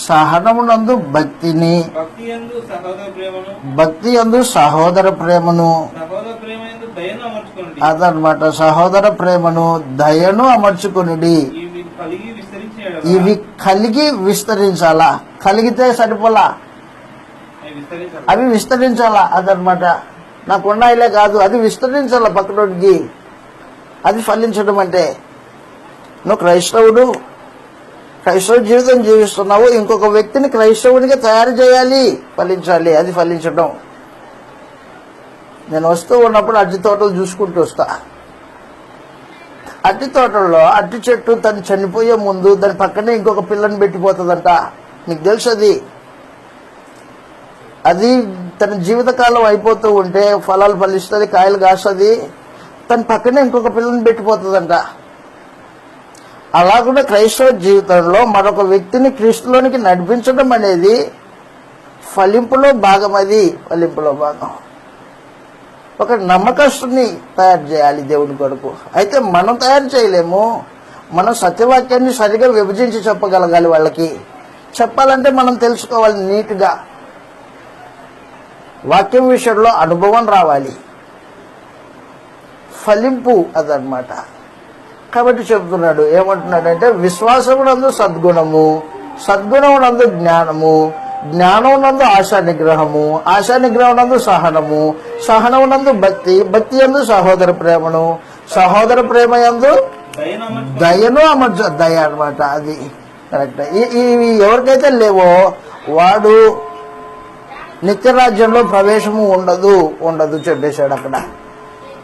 సహనమునందు భక్తిని, భక్తి యందు సహోదర ప్రేమను, అదనమాట సహోదర ప్రేమను, దయను అమర్చుకొనుడి. ఇవి కలిగి విస్తరించాలా, కలిగితే సరిపోలా, అవి విస్తరించాలా. అదనమాట. నాకు ఉన్నాయిలే కాదు, అది విస్తరించాలా పక్కనోడికి. అది ఫలించడం అంటే. నువ్వు క్రైస్తవుడు, క్రైస్తవ జీవితం జీవిస్తున్నావు, ఇంకొక వ్యక్తిని క్రైస్తవునిగా తయారు చేయాలి, ఫలించాలి. అది ఫలించడం. నేను వస్తూ ఉన్నప్పుడు అరటి తోటలు చూసుకుంటూ వస్తా. అరటి తోటల్లో అరటి చెట్టు తను చనిపోయే ముందు దాని పక్కనే ఇంకొక పిల్లని పెట్టిపోతుందంట. మీకు తెలుసు అది. అది తన జీవితకాలం అయిపోతూ ఉంటే ఫలాలు ఫలిస్తుంది, కాయలు కాస్తుంది, తన పక్కనే ఇంకొక పిల్లని పెట్టిపోతుందంట. అలా కూడా క్రైస్తవ జీవితంలో మరొక వ్యక్తిని క్రీస్తులోనికి నడిపించడం అనేది ఫలింపులో భాగం. అది ఫలింపులో భాగం. ఒక నమ్మకస్తుని తయారు చేయాలి దేవుని కొరకు. అయితే మనం తయారు చేయలేము. మనం సత్యవాక్యాన్ని సరిగా విభజించి చెప్పగలగాలి. వాళ్ళకి చెప్పాలంటే మనం తెలుసుకోవాలి నీట్గా. వాక్యం విషయంలో అనుభవం రావాలి, ఫలింపు అదనమాట. కాబట్టి చెప్తున్నాడు, ఏమంటున్నాడంటే విశ్వాసమునందు సద్గుణము, సద్గుణమునందు జ్ఞానము, జ్ఞానమునందు ఆశా నిగ్రహము, ఆశా నిగ్రహమునందు సహనము, సహనమునందు భక్తి, భక్తి యందు సహోదర ప్రేమను, సహోదర ప్రేమ యందు దయను అమర్చ. దయ అనమాట. అది కరెక్ట్. ఇవి ఎవరికైతే లేవో వాడు నిత్యరాజ్యంలో ప్రవేశము ఉండదు చెప్పేశాడు అక్కడ.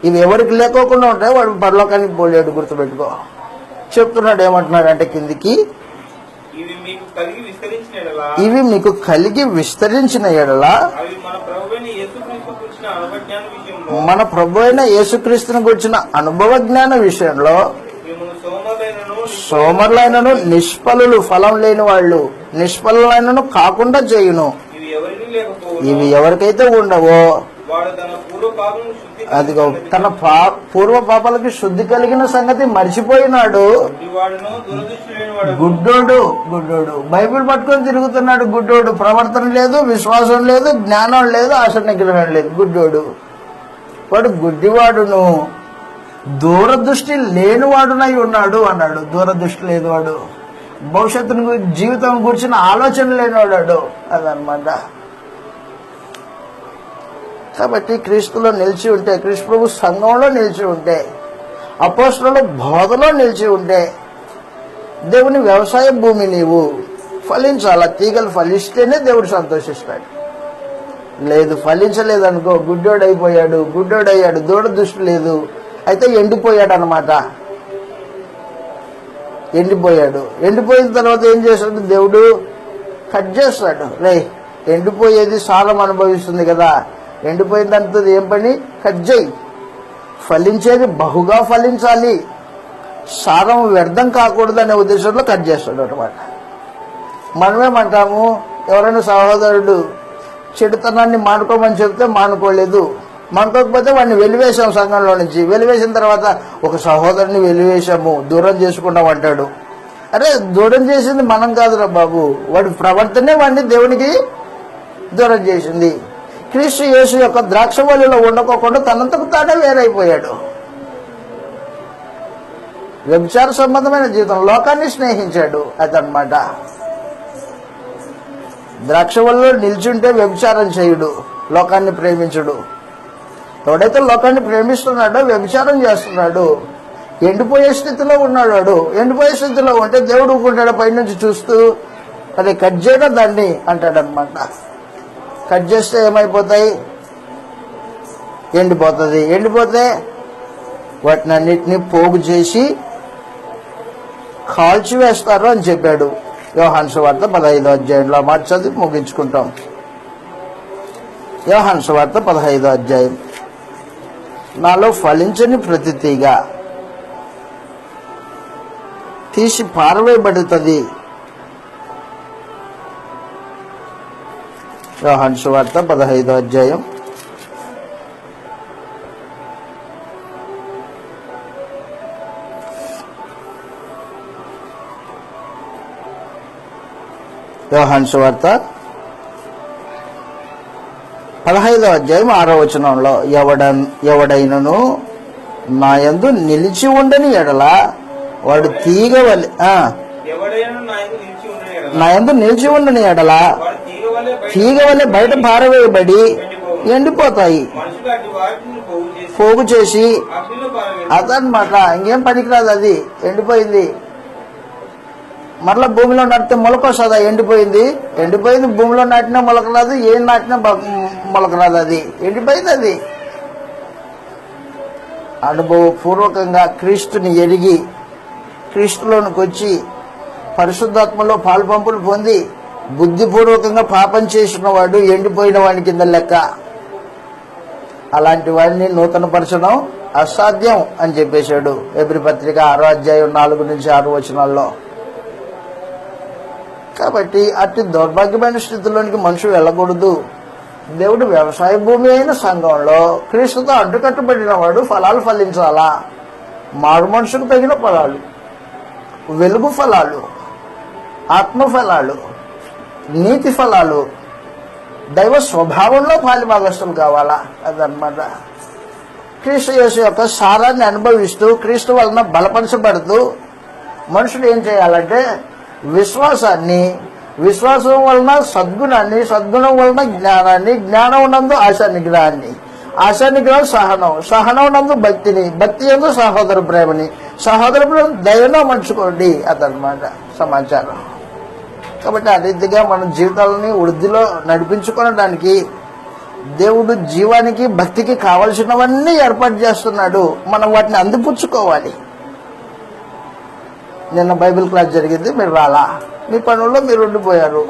ఇవి ఎవరికి లేకోకుండా ఉంటాయి, వాడు పరలోకానికి పోలేడు. గుర్తుపెట్టుకో. చెప్తున్నాడు ఏమంటున్నాడు అంటే కిందికి, ఇవి మీకు కలిగి విస్తరించిన ఎడల మన ప్రభు అయిన యేసుక్రీస్తుని గురించిన అనుభవ జ్ఞాన విషయంలో సోమరులైనను నిష్ఫలులు, ఫలం లేని వాళ్ళు, నిష్ఫలులైనను కాకుండా చేయును. ఇవి ఎవరికైతే ఉండవో అదిగో తన పూర్వ పాపాలకి శుద్ధి కలిగిన సంగతి మర్చిపోయినాడు. గుడ్డోడు బైబిల్ పట్టుకొని తిరుగుతున్నాడు. గుడ్డోడు. ప్రవర్తన లేదు, విశ్వాసం లేదు, జ్ఞానం లేదు, ఆశ నిగ్రహం లేదు. గుడ్డోడు. వాడు గుడ్డివాడును, దూరదృష్టి లేనివాడునై ఉన్నాడు అన్నాడు. దూరదృష్టి లేదు వాడు. భవిష్యత్తును గురించి, జీవితం గురించిన ఆలోచన లేనివాడు. అదనమాట. కాబట్టి క్రీస్తులో నిలిచి ఉంటే, క్రీస్తు ప్రభు సంఘంలో నిలిచి ఉంటే, అపోస్తలుల బోధలో నిలిచి ఉంటే, దేవుని వ్యవసాయ భూమి నీవు ఫలించాల. తీగలు ఫలిస్తేనే దేవుడు సంతోషిస్తాడు. లేదు, ఫలించలేదనుకో, గుడ్డోడైపోయాడు, గుడ్డోడయ్యాడు, దూరదృష్టి లేదు, అయితే ఎండిపోయాడు అనమాట. ఎండిపోయిన తర్వాత ఏం చేస్తాడు దేవుడు? కట్ చేస్తాడు. రే, ఎండిపోయేది సారం అనుభవిస్తుంది కదా, ఎండిపోయిన దాంతో ఏం పని? కట్ చేయి. ఫలించేది బహుగా ఫలించాలి, సారం వ్యర్థం కాకూడదు అనే ఉద్దేశంలో కట్ చేస్తాడు అనమాట. మనమేమంటాము, ఎవరైనా సహోదరుడు చెడుతనాన్ని మానుకోమని చెప్తే మానుకోలేదు, మానుకోకపోతే వాడిని వెలివేశాం సంఘంలో నుంచి. వెలివేసిన తర్వాత ఒక సహోదరుని వెలివేశాము, దూరం చేసుకుంటాం అంటాడు. అరే, దూరం చేసింది మనం కాదురా బాబు, వాడి ప్రవర్తనే వాడిని దేవునికి దూరం చేసింది. క్రీస్తు యేసు యొక్క ద్రాక్షవల్లిలో ఉండకోకుండా తనంతకు తానే వేరైపోయాడు. వ్యభిచార సంబంధమైన జీవితం, లోకాన్ని స్నేహించాడు. అదనమాట. ద్రాక్షవల్లిలో నిల్చుంటే వ్యభిచారం చేయుడు, లోకాన్ని ప్రేమించుడు. ఎవడైతే లోకాన్ని ప్రేమిస్తున్నాడో వ్యభిచారం చేస్తున్నాడు. ఎండిపోయే స్థితిలో ఉన్నాడు వాడు. ఎండిపోయే స్థితిలో ఉంటే దేవుడు ఊరుకుంటాడు పైనుంచి చూస్తూ, అది కట్ చేయడం దాన్ని అంటాడనమాట. కట్ చేస్తే ఏమైపోతాయి? ఎండిపోతుంది. ఎండిపోతే వాటిని అన్నిటినీ పోగు చేసి కాల్చివేస్తారు అని చెప్పాడు యోహాను సువార్త 15వ అధ్యాయంలో. మాట చదివి ముగించుకుంటాం. యోహాను సువార్త 15వ అధ్యాయం. నాలో ఫలించని ప్రతి తీగ తీసి పారవేయబడుతుంది. యోహాను సువార్త 15వ అధ్యాయం. యోహాను సువార్త 15వ అధ్యాయం 6వ వచనంలో, ఎవడైనను నా యందు నిలిచి ఉండని ఎడల వాడు తీగ వలె ఎవడైనా నా యందు నిలిచి ఉండని ఎడల నా యందు నిలిచి ఉండని ఎడల వాడు తీగ వలె బయట పారవేయబడి ఎండిపోతాయి. మనుషులు అటు వాటిని పోగు చేసి అగ్నిలో పారవేసి అదనమాట. ఇంకేం పనికిరాదు, అది ఎండిపోయింది. మరలా భూమిలో నాటితే మొలక వస్తుందా? ఎండిపోయింది. భూమిలో నాటినా మొలక రాదు, ఏం నాటినా మొలక రాదు, అది ఎండిపోయింది. అది అనుభవపూర్వకంగా క్రీస్తుని ఎరిగి క్రీస్తులోనికి వచ్చి పరిశుద్ధాత్మలో పాలుపంపులు పొంది బుద్ధిపూర్వకంగా పాపం చేసిన వాడు ఎండిపోయిన వాడి కింద లెక్క. అలాంటి వాడిని నూతనపరచడం అసాధ్యం అని చెప్పేశాడు ఎబ్రీ పత్రిక 6వ అధ్యాయం 4-6 వచనాల్లో. కాబట్టి అతి దౌర్భాగ్యమైన స్థితిలోనికి మనుషులు వెళ్ళకూడదు. దేవుడు వ్యవసాయ భూమి అయిన సంఘంలో క్రీస్తుతో అడ్డుకట్టబడిన వాడు ఫలాలు ఫలించాలా. మారు మనుషుకు తగిన ఫలాలు, వెలుగు ఫలాలు, ఆత్మ ఫలాలు, నీతి ఫలాలు, దైవ స్వభావంలో పాలిభాగస్తులు కావాలా. అదనమాట. క్రీస్తు యేసు యొక్క సారాన్ని అనుభవిస్తూ క్రీస్తు వలన బలపరచబడుతూ మనుషులు ఏం చేయాలంటే విశ్వాసం వలన సద్గుణాన్ని, సద్గుణం వలన జ్ఞానాన్ని, జ్ఞానం నందు ఆశానిగ్రహాన్ని, ఆశానిగ్రహం సహనం నందు భక్తిని, భక్తి యందు సహోదర ప్రేమని, సహోదర ప్రేమ దయను మంచుకోండి. అదనమాట సమాచారం. కాబట్టి ఆ రీతిగా మన జీవితాలని వృద్ధిలో నడిపించుకోవడానికి దేవుడు జీవానికి భక్తికి కావలసినవన్నీ ఏర్పాటు చేస్తున్నాడు. మనం వాటిని అందిపుచ్చుకోవాలి. నిన్న బైబిల్ క్లాస్ జరిగింది, మీరు రాలా, మీ పనుల్లో మీరు ఉండిపోయారు.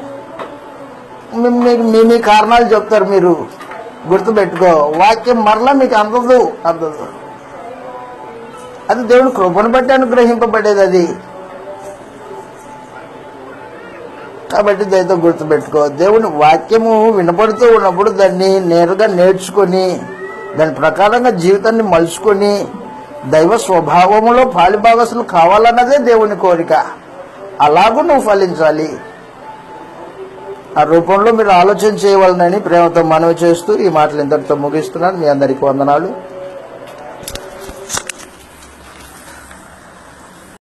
మీ కారణాలు చెప్తారు, మీరు గుర్తుపెట్టుకో. వాక్యం మరలా మీకు అందదు. అది దేవుడు కృపను బట్టి అనుగ్రహింపబడేది అది. కాబట్టి దయతో గుర్తుపెట్టుకో. దేవుని వాక్యము వినపడుతూ ఉన్నప్పుడు దాన్ని నేరుగా నేర్చుకొని దాని ప్రకారంగా జీవితాన్ని మలుచుకొని దైవ స్వభావములో పాలిభాగస్తులు కావాలన్నదే దేవుని కోరిక. అలాగూ నువ్వు ఫలించాలి. ఆ రూపంలో మీరు ఆలోచన చేయవాలని ప్రేమతో మనవి చేస్తూ ఈ మాటలు ఇంతటితో ముగిస్తున్నాను. మీ అందరికీ వందనాలు.